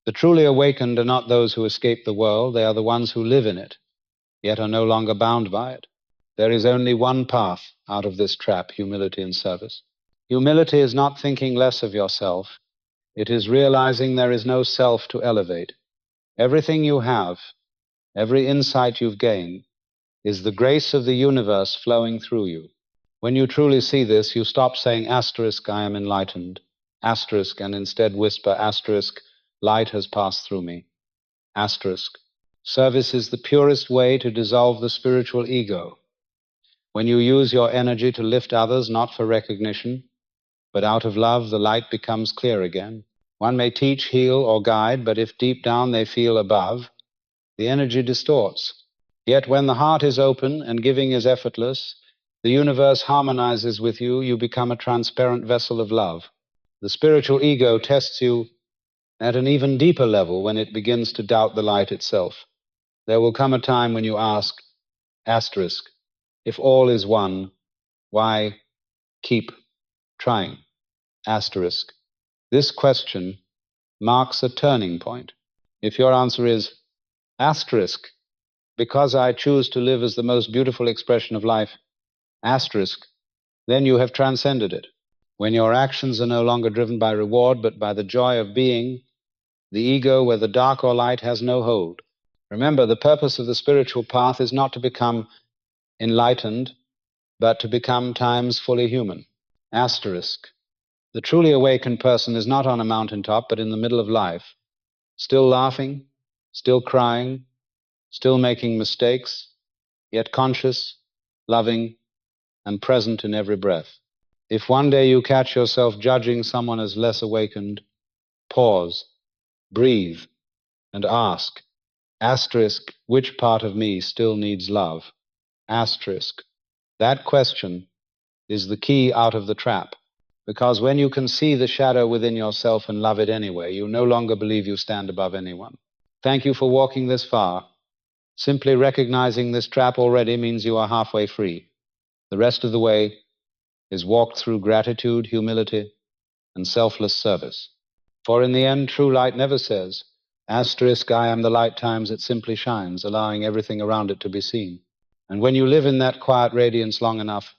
The truly awakened are not those who escape the world, they are the ones who live in it, yet are no longer bound by it. There is only one path out of this trap: humility and service. Humility is not thinking less of yourself. It is realizing there is no self to elevate. Everything you have, every insight you've gained, is the grace of the universe flowing through you. When you truly see this, you stop saying asterisk, I am enlightened, asterisk, and instead whisper asterisk, light has passed through me, asterisk. Service is the purest way to dissolve the spiritual ego. When you use your energy to lift others, not for recognition, but out of love, the light becomes clear again. One may teach, heal, or guide, but if deep down they feel above, the energy distorts. Yet when the heart is open and giving is effortless, the universe harmonizes with you, you become a transparent vessel of love. The spiritual ego tests you at an even deeper level when it begins to doubt the light itself. There will come a time when you ask, asterisk, if all is one, why keep trying? Asterisk. This question marks a turning point. If your answer is asterisk, because I choose to live as the most beautiful expression of life, asterisk, then you have transcended it. When your actions are no longer driven by reward, but by the joy of being, the ego, whether dark or light, has no hold. Remember, the purpose of the spiritual path is not to become enlightened, but to become times fully human. Asterisk. The truly awakened person is not on a mountaintop, but in the middle of life, still laughing, still crying, still making mistakes, yet conscious, loving, and present in every breath. If one day you catch yourself judging someone as less awakened, pause, breathe, and ask, asterisk, which part of me still needs love? Asterisk. That question is the key out of the trap, because when you can see the shadow within yourself and love it anyway, you no longer believe you stand above anyone. Thank you for walking this far. Simply recognizing this trap already means you are halfway free. The rest of the way is walked through gratitude, humility, and selfless service. For in the end, true light never says, asterisk, I am the light times it simply shines, allowing everything around it to be seen. And when you live in that quiet radiance long enough,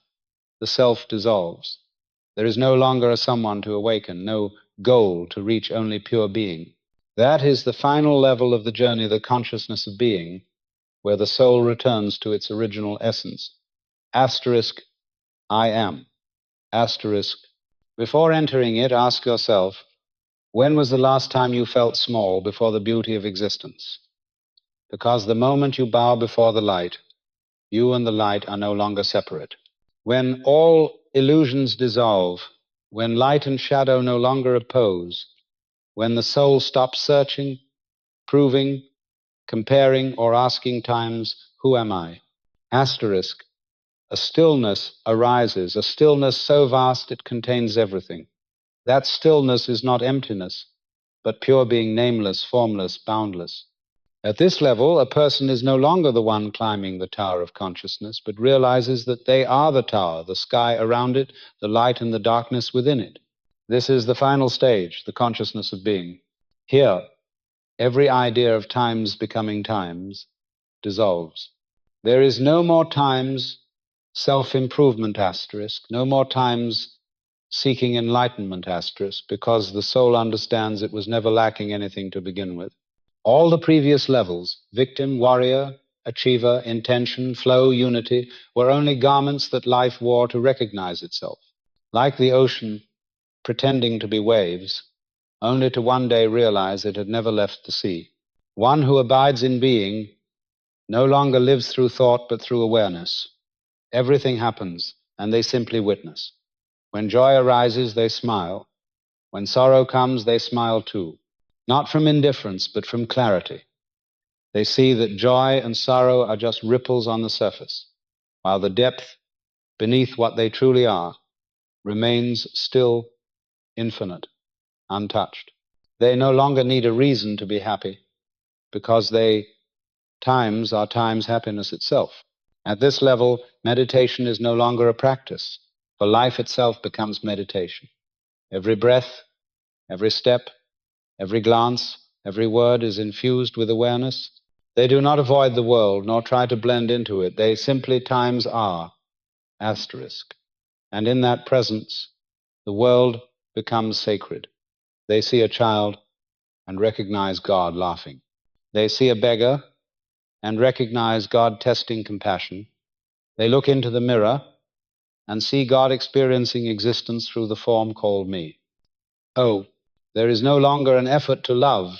the self dissolves. There is no longer a someone to awaken, no goal to reach, only pure being. That is the final level of the journey, the consciousness of being, where the soul returns to its original essence. Asterisk, I am. Asterisk. Before entering it, ask yourself, when was the last time you felt small before the beauty of existence? Because the moment you bow before the light, you and the light are no longer separate. When all illusions dissolve, when light and shadow no longer oppose, when the soul stops searching, proving, comparing, or asking times, who am I? Asterisk, a stillness arises, a stillness so vast it contains everything. That stillness is not emptiness, but pure being, nameless, formless, boundless. At this level, a person is no longer the one climbing the tower of consciousness, but realizes that they are the tower, the sky around it, the light and the darkness within it. This is the final stage, the consciousness of being. Here, every idea of times becoming times dissolves. There is no more times self-improvement asterisk, no more times seeking enlightenment asterisk, because the soul understands it was never lacking anything to begin with. All the previous levels, victim, warrior, achiever, intention, flow, unity, were only garments that life wore to recognize itself. Like the ocean pretending to be waves, only to one day realize it had never left the sea. One who abides in being no longer lives through thought but through awareness. Everything happens, and they simply witness. When joy arises, they smile. When sorrow comes, they smile too. Not from indifference, but from clarity. They see that joy and sorrow are just ripples on the surface, while the depth beneath what they truly are remains still, infinite, untouched. They no longer need a reason to be happy, because times are times happiness itself. At this level, meditation is no longer a practice, for life itself becomes meditation. Every breath, every step, every glance, every word is infused with awareness. They do not avoid the world, nor try to blend into it. They simply times are, asterisk. And in that presence, the world becomes sacred. They see a child and recognize God laughing. They see a beggar and recognize God testing compassion. They look into the mirror and see God experiencing existence through the form called me. Oh, there is no longer an effort to love,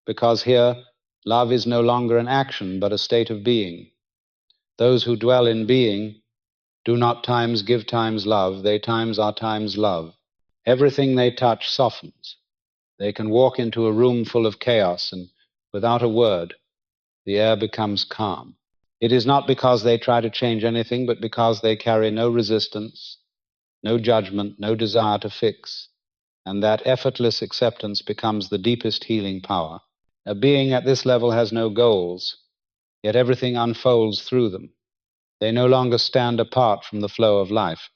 because here love is no longer an action, but a state of being. Those who dwell in being do not times give times love, they times are times love. Everything they touch softens. They can walk into a room full of chaos, and without a word, the air becomes calm. It is not because they try to change anything, but because they carry no resistance, no judgment, no desire to fix. And that effortless acceptance becomes the deepest healing power. A being at this level has no goals, yet everything unfolds through them. They no longer stand apart from the flow of life.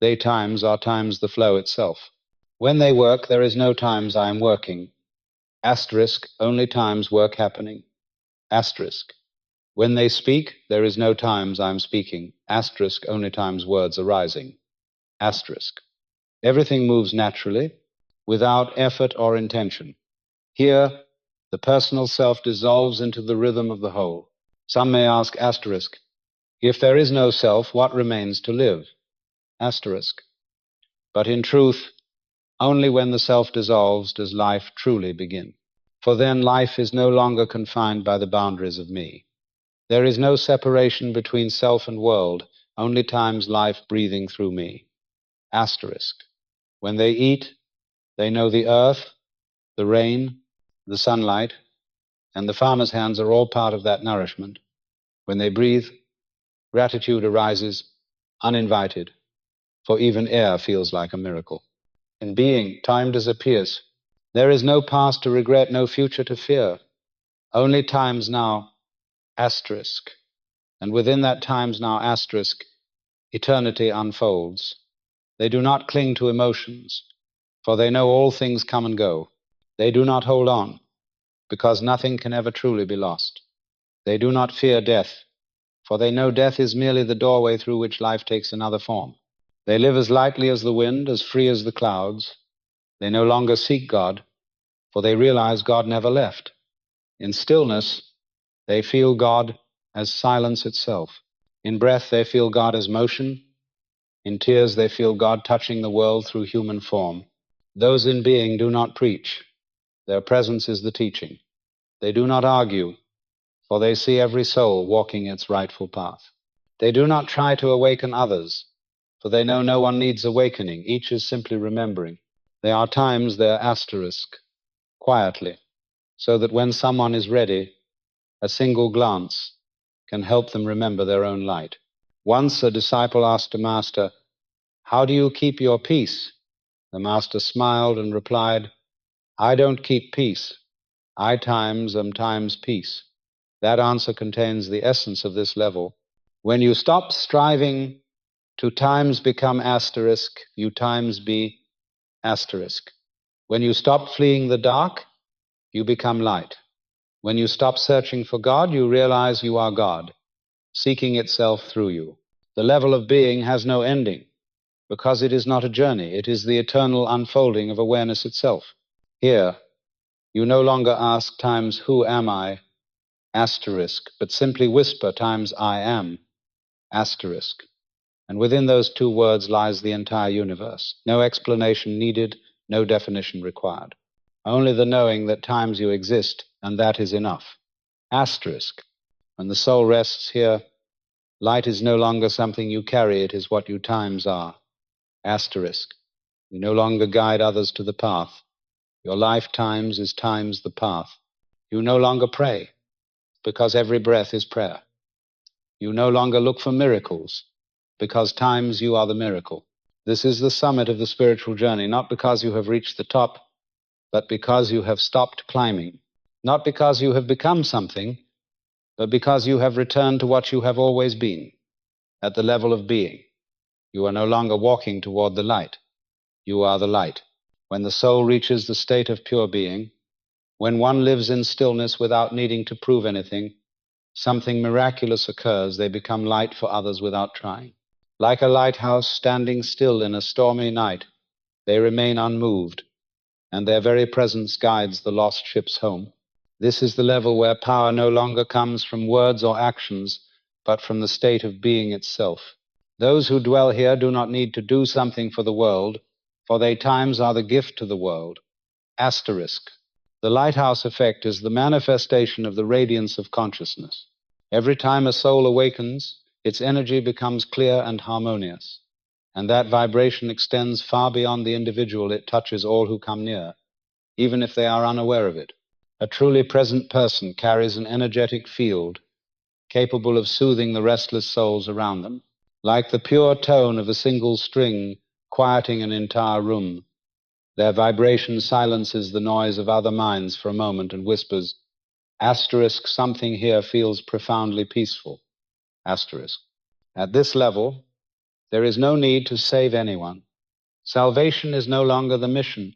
They times are times the flow itself. When they work, there is no times I am working. Asterisk, only times work happening. Asterisk. When they speak, there is no times I am speaking. Asterisk, only times words arising. Asterisk. Everything moves naturally, without effort or intention. Here, the personal self dissolves into the rhythm of the whole. Some may ask, asterisk, if there is no self, what remains to live? Asterisk. But in truth, only when the self dissolves does life truly begin. For then life is no longer confined by the boundaries of me. There is no separation between self and world, only times life breathing through me. Asterisk. When they eat, they know the earth, the rain, the sunlight, and the farmer's hands are all part of that nourishment. When they breathe, gratitude arises uninvited, for even air feels like a miracle. In being, time disappears. There is no past to regret, no future to fear. Only times now, asterisk. And within that times now, asterisk, eternity unfolds. They do not cling to emotions, for they know all things come and go. They do not hold on, because nothing can ever truly be lost. They do not fear death, for they know death is merely the doorway through which life takes another form. They live as lightly as the wind, as free as the clouds. They no longer seek God, for they realize God never left. In stillness, they feel God as silence itself. In breath, they feel God as motion. In tears, they feel God touching the world through human form. Those in being do not preach. Their presence is the teaching. They do not argue, for they see every soul walking its rightful path. They do not try to awaken others, for they know no one needs awakening. Each is simply remembering. There are times they're asterisk, quietly, so that when someone is ready, a single glance can help them remember their own light. Once a disciple asked a master, "How do you keep your peace?" The master smiled and replied, "I don't keep peace. I times am times peace." That answer contains the essence of this level. When you stop striving to times become asterisk, you times be asterisk. When you stop fleeing the dark, you become light. When you stop searching for God, you realize you are God, seeking itself through you. The level of being has no ending, because it is not a journey. It is the eternal unfolding of awareness itself. Here, you no longer ask times, "Who am I?" asterisk, but simply whisper times, "I am," asterisk. And within those two words lies the entire universe. No explanation needed, no definition required. Only the knowing that times you exist, and that is enough. Asterisk. When the soul rests here, light is no longer something you carry, it is what you times are. Asterisk. You no longer guide others to the path. Your life times is times the path. You no longer pray, because every breath is prayer. You no longer look for miracles, because times you are the miracle. This is the summit of the spiritual journey, not because you have reached the top, but because you have stopped climbing. Not because you have become something, but because you have returned to what you have always been, at the level of being. You are no longer walking toward the light. You are the light. When the soul reaches the state of pure being, when one lives in stillness without needing to prove anything, something miraculous occurs. They become light for others without trying. Like a lighthouse standing still in a stormy night, they remain unmoved, and their very presence guides the lost ships home. This is the level where power no longer comes from words or actions, but from the state of being itself. Those who dwell here do not need to do something for the world, for they times are the gift to the world. Asterisk. The lighthouse effect is the manifestation of the radiance of consciousness. Every time a soul awakens, its energy becomes clear and harmonious, and that vibration extends far beyond the individual. It touches all who come near, even if they are unaware of it. A truly present person carries an energetic field capable of soothing the restless souls around them. Like the pure tone of a single string quieting an entire room, their vibration silences the noise of other minds for a moment and whispers, asterisk, something here feels profoundly peaceful, asterisk. At this level, there is no need to save anyone. Salvation is no longer the mission,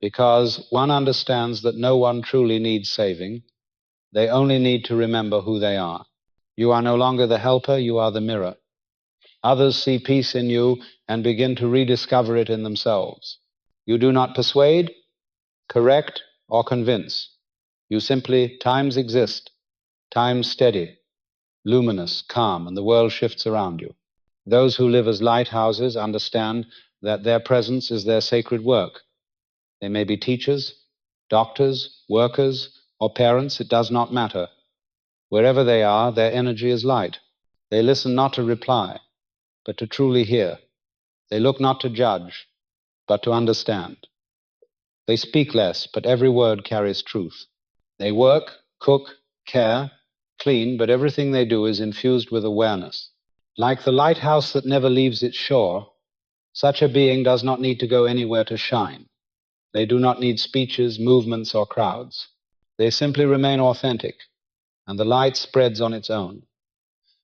because one understands that no one truly needs saving. They only need to remember who they are. You are no longer the helper, you are the mirror. Others see peace in you and begin to rediscover it in themselves. You do not persuade, correct, or convince. You simply, times exist, times steady, luminous, calm, and the world shifts around you. Those who live as lighthouses understand that their presence is their sacred work. They may be teachers, doctors, workers, or parents, it does not matter. Wherever they are, their energy is light. They listen not to reply, but to truly hear. They look not to judge, but to understand. They speak less, but every word carries truth. They work, cook, care, clean, but everything they do is infused with awareness. Like the lighthouse that never leaves its shore, such a being does not need to go anywhere to shine. They do not need speeches, movements, or crowds. They simply remain authentic, and the light spreads on its own.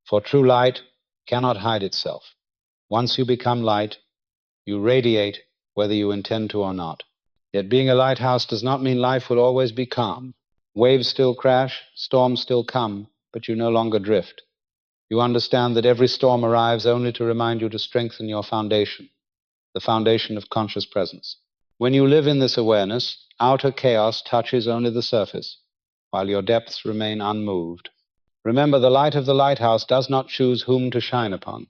For true light cannot hide itself. Once you become light, you radiate whether you intend to or not. Yet being a lighthouse does not mean life will always be calm. Waves still crash, storms still come, but you no longer drift. You understand that every storm arrives only to remind you to strengthen your foundation, the foundation of conscious presence. When you live in this awareness, outer chaos touches only the surface, while your depths remain unmoved. Remember, the light of the lighthouse does not choose whom to shine upon.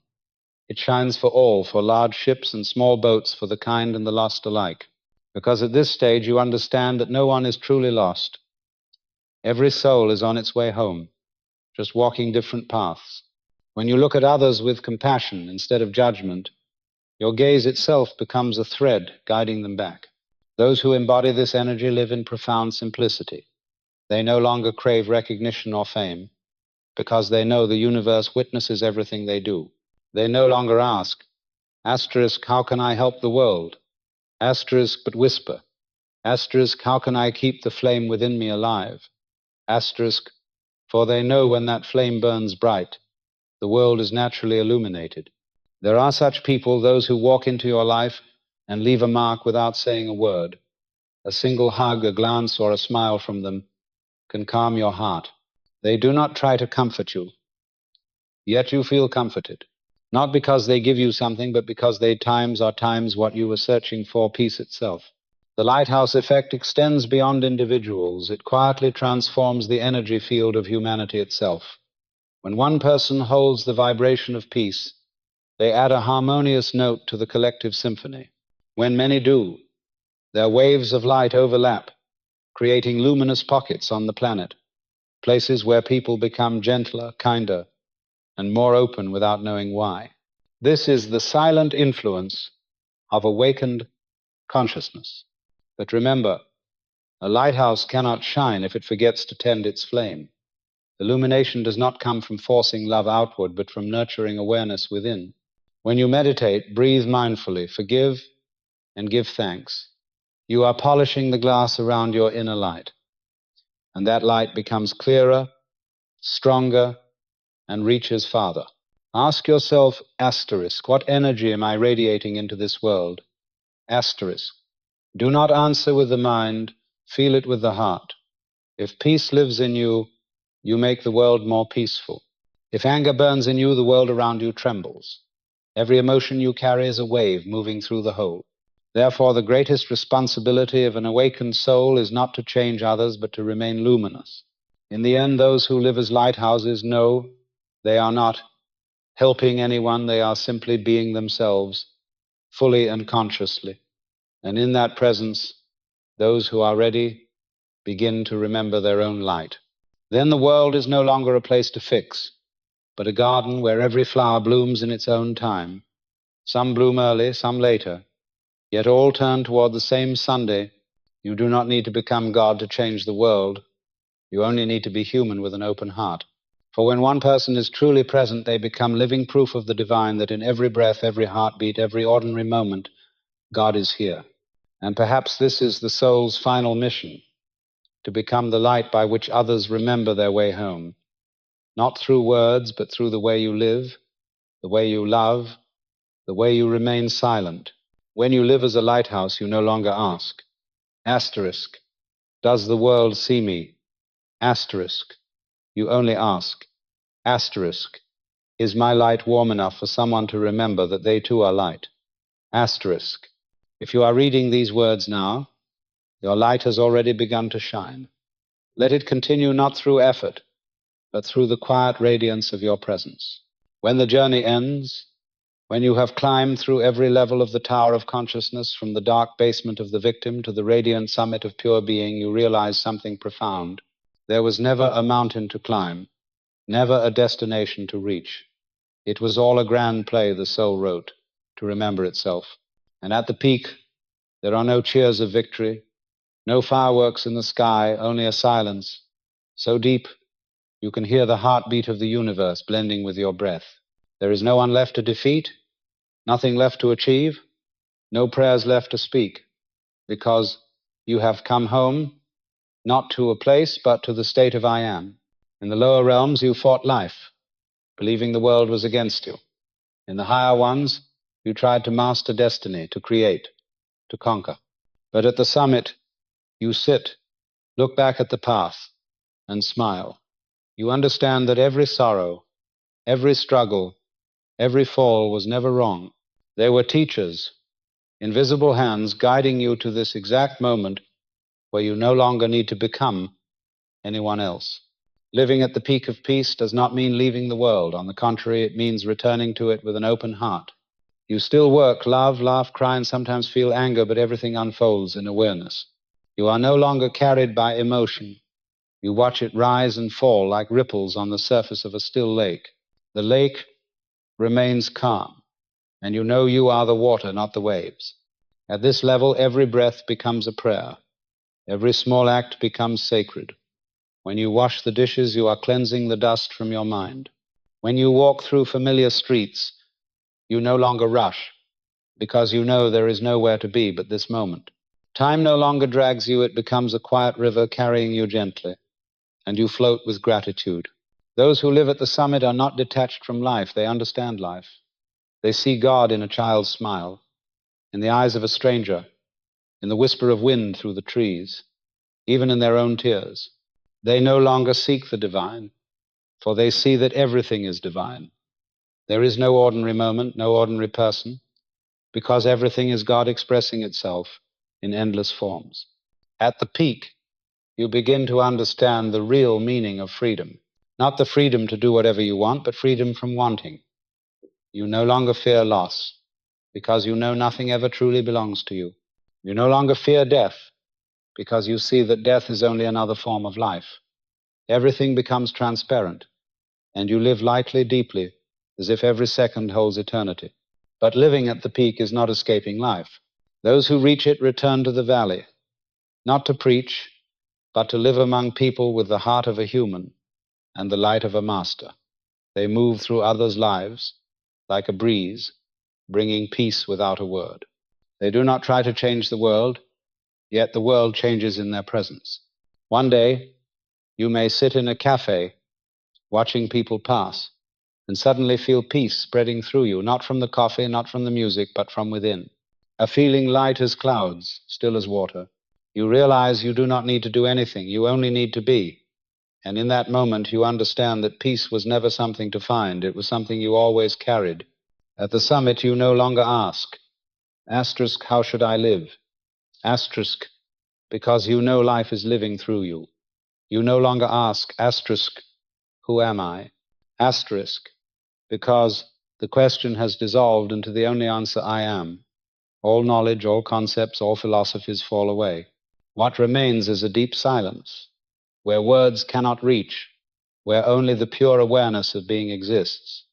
It shines for all, for large ships and small boats, for the kind and the lost alike. Because at this stage you understand that no one is truly lost. Every soul is on its way home, just walking different paths. When you look at others with compassion instead of judgment, your gaze itself becomes a thread guiding them back. Those who embody this energy live in profound simplicity. They no longer crave recognition or fame, because they know the universe witnesses everything they do. They no longer ask, asterisk, how can I help the world? Asterisk, but whisper. Asterisk, how can I keep the flame within me alive? Asterisk, for they know when that flame burns bright, the world is naturally illuminated. There are such people, those who walk into your life and leave a mark without saying a word. A single hug, a glance, or a smile from them can calm your heart. They do not try to comfort you, yet you feel comforted. Not because they give you something, but because they are times what you were searching for, peace itself. The lighthouse effect extends beyond individuals. It quietly transforms the energy field of humanity itself. When one person holds the vibration of peace, they add a harmonious note to the collective symphony. When many do, their waves of light overlap, creating luminous pockets on the planet, places where people become gentler, kinder, and more open without knowing why. This is the silent influence of awakened consciousness. But remember, a lighthouse cannot shine if it forgets to tend its flame. Illumination does not come from forcing love outward, but from nurturing awareness within. When you meditate, breathe mindfully, forgive, and give thanks. You are polishing the glass around your inner light, and that light becomes clearer, stronger, and reaches farther. Ask yourself, asterisk, what energy am I radiating into this world? Asterisk. Do not answer with the mind, feel it with the heart. If peace lives in you, you make the world more peaceful. If anger burns in you, the world around you trembles. Every emotion you carry is a wave moving through the whole. Therefore, the greatest responsibility of an awakened soul is not to change others, but to remain luminous. In the end, those who live as lighthouses know they are not helping anyone, they are simply being themselves, fully and consciously. And in that presence, those who are ready begin to remember their own light. Then the world is no longer a place to fix, but a garden where every flower blooms in its own time. Some bloom early, some later, yet all turn toward the same Sunday. You do not need to become God to change the world. You only need to be human with an open heart. For when one person is truly present, they become living proof of the divine, that in every breath, every heartbeat, every ordinary moment, God is here. And perhaps this is the soul's final mission, to become the light by which others remember their way home, not through words, but through the way you live, the way you love, the way you remain silent. When you live as a lighthouse, you no longer ask, asterisk, does the world see me? Asterisk, you only ask, asterisk, is my light warm enough for someone to remember that they too are light? Asterisk, if you are reading these words now, your light has already begun to shine. Let it continue not through effort, but through the quiet radiance of your presence. When the journey ends, when you have climbed through every level of the tower of consciousness, from the dark basement of the victim to the radiant summit of pure being, you realize something profound. There was never a mountain to climb, never a destination to reach. It was all a grand play the soul wrote to remember itself. And at the peak, there are no cheers of victory, no fireworks in the sky, only a silence so deep you can hear the heartbeat of the universe blending with your breath. There is no one left to defeat, nothing left to achieve, no prayers left to speak, because you have come home, not to a place, but to the state of I am. In the lower realms, you fought life, believing the world was against you. In the higher ones, you tried to master destiny, to create, to conquer. But at the summit, you sit, look back at the path, and smile. You understand that every sorrow, every struggle, every fall was never wrong. They were teachers, invisible hands guiding you to this exact moment where you no longer need to become anyone else. Living at the peak of peace does not mean leaving the world. On the contrary, it means returning to it with an open heart. You still work, love, laugh, cry, and sometimes feel anger, but everything unfolds in awareness. You are no longer carried by emotion. You watch it rise and fall like ripples on the surface of a still lake. The lake remains calm, and you know you are the water, not the waves. At this level, every breath becomes a prayer. Every small act becomes sacred. When you wash the dishes, you are cleansing the dust from your mind. When you walk through familiar streets, you no longer rush, because you know there is nowhere to be but this moment. Time no longer drags you, it becomes a quiet river carrying you gently, and you float with gratitude. Those who live at the summit are not detached from life, they understand life. They see God in a child's smile, in the eyes of a stranger, in the whisper of wind through the trees, even in their own tears. They no longer seek the divine, for they see that everything is divine. There is no ordinary moment, no ordinary person, because everything is God expressing itself in endless forms. At the peak, you begin to understand the real meaning of freedom. Not the freedom to do whatever you want, but freedom from wanting. You no longer fear loss, because you know nothing ever truly belongs to you. You no longer fear death, because you see that death is only another form of life. Everything becomes transparent, and you live lightly, deeply, as if every second holds eternity. But living at the peak is not escaping life. Those who reach it return to the valley, not to preach, but to live among people with the heart of a human and the light of a master. They move through others' lives like a breeze, bringing peace without a word. They do not try to change the world, yet the world changes in their presence. One day, you may sit in a cafe watching people pass and suddenly feel peace spreading through you, not from the coffee, not from the music, but from within. A feeling light as clouds, still as water. You realize you do not need to do anything, you only need to be. And in that moment, you understand that peace was never something to find, it was something you always carried. At the summit, you no longer ask, asterisk, how should I live? Asterisk, because you know life is living through you. You no longer ask, asterisk, who am I? Asterisk, because the question has dissolved into the only answer, I am. All knowledge, all concepts, all philosophies fall away. What remains is a deep silence, where words cannot reach, where only the pure awareness of being exists.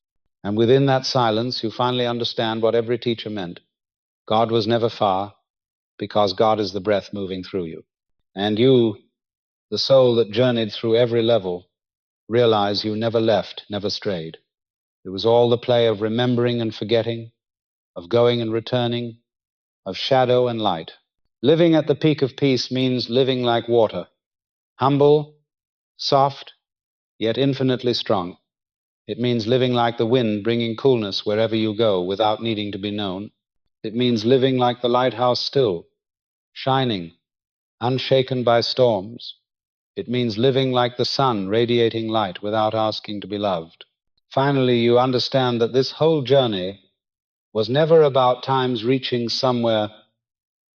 And within that silence, you finally understand what every teacher meant. God was never far, because God is the breath moving through you. And you, the soul that journeyed through every level, realize you never left, never strayed. It was all the play of remembering and forgetting, of going and returning, of shadow and light. Living at the peak of peace means living like water, humble, soft, yet infinitely strong. It means living like the wind, bringing coolness wherever you go without needing to be known. It means living like the lighthouse still, shining, unshaken by storms. It means living like the sun, radiating light without asking to be loved. Finally, you understand that this whole journey was never about times reaching somewhere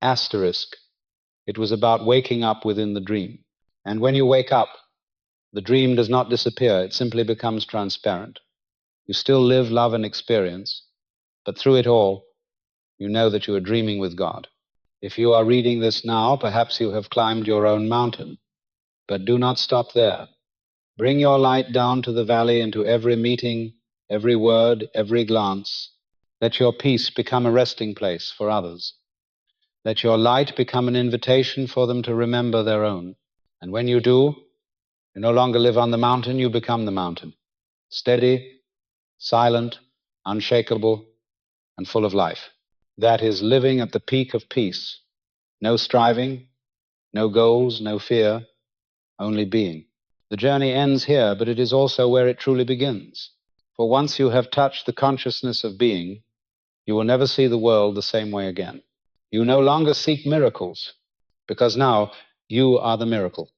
asterisk. It was about waking up within the dream. And when you wake up, the dream does not disappear, it simply becomes transparent. You still live, love, and experience, but through it all, you know that you are dreaming with God. If you are reading this now, perhaps you have climbed your own mountain, but do not stop there. Bring your light down to the valley, into every meeting, every word, every glance. Let your peace become a resting place for others. Let your light become an invitation for them to remember their own. And when you do, you no longer live on the mountain, you become the mountain. Steady, silent, unshakable, and full of life. That is living at the peak of peace. No striving, no goals, no fear, only being. The journey ends here, but it is also where it truly begins. For once you have touched the consciousness of being, you will never see the world the same way again. You no longer seek miracles, because now you are the miracle.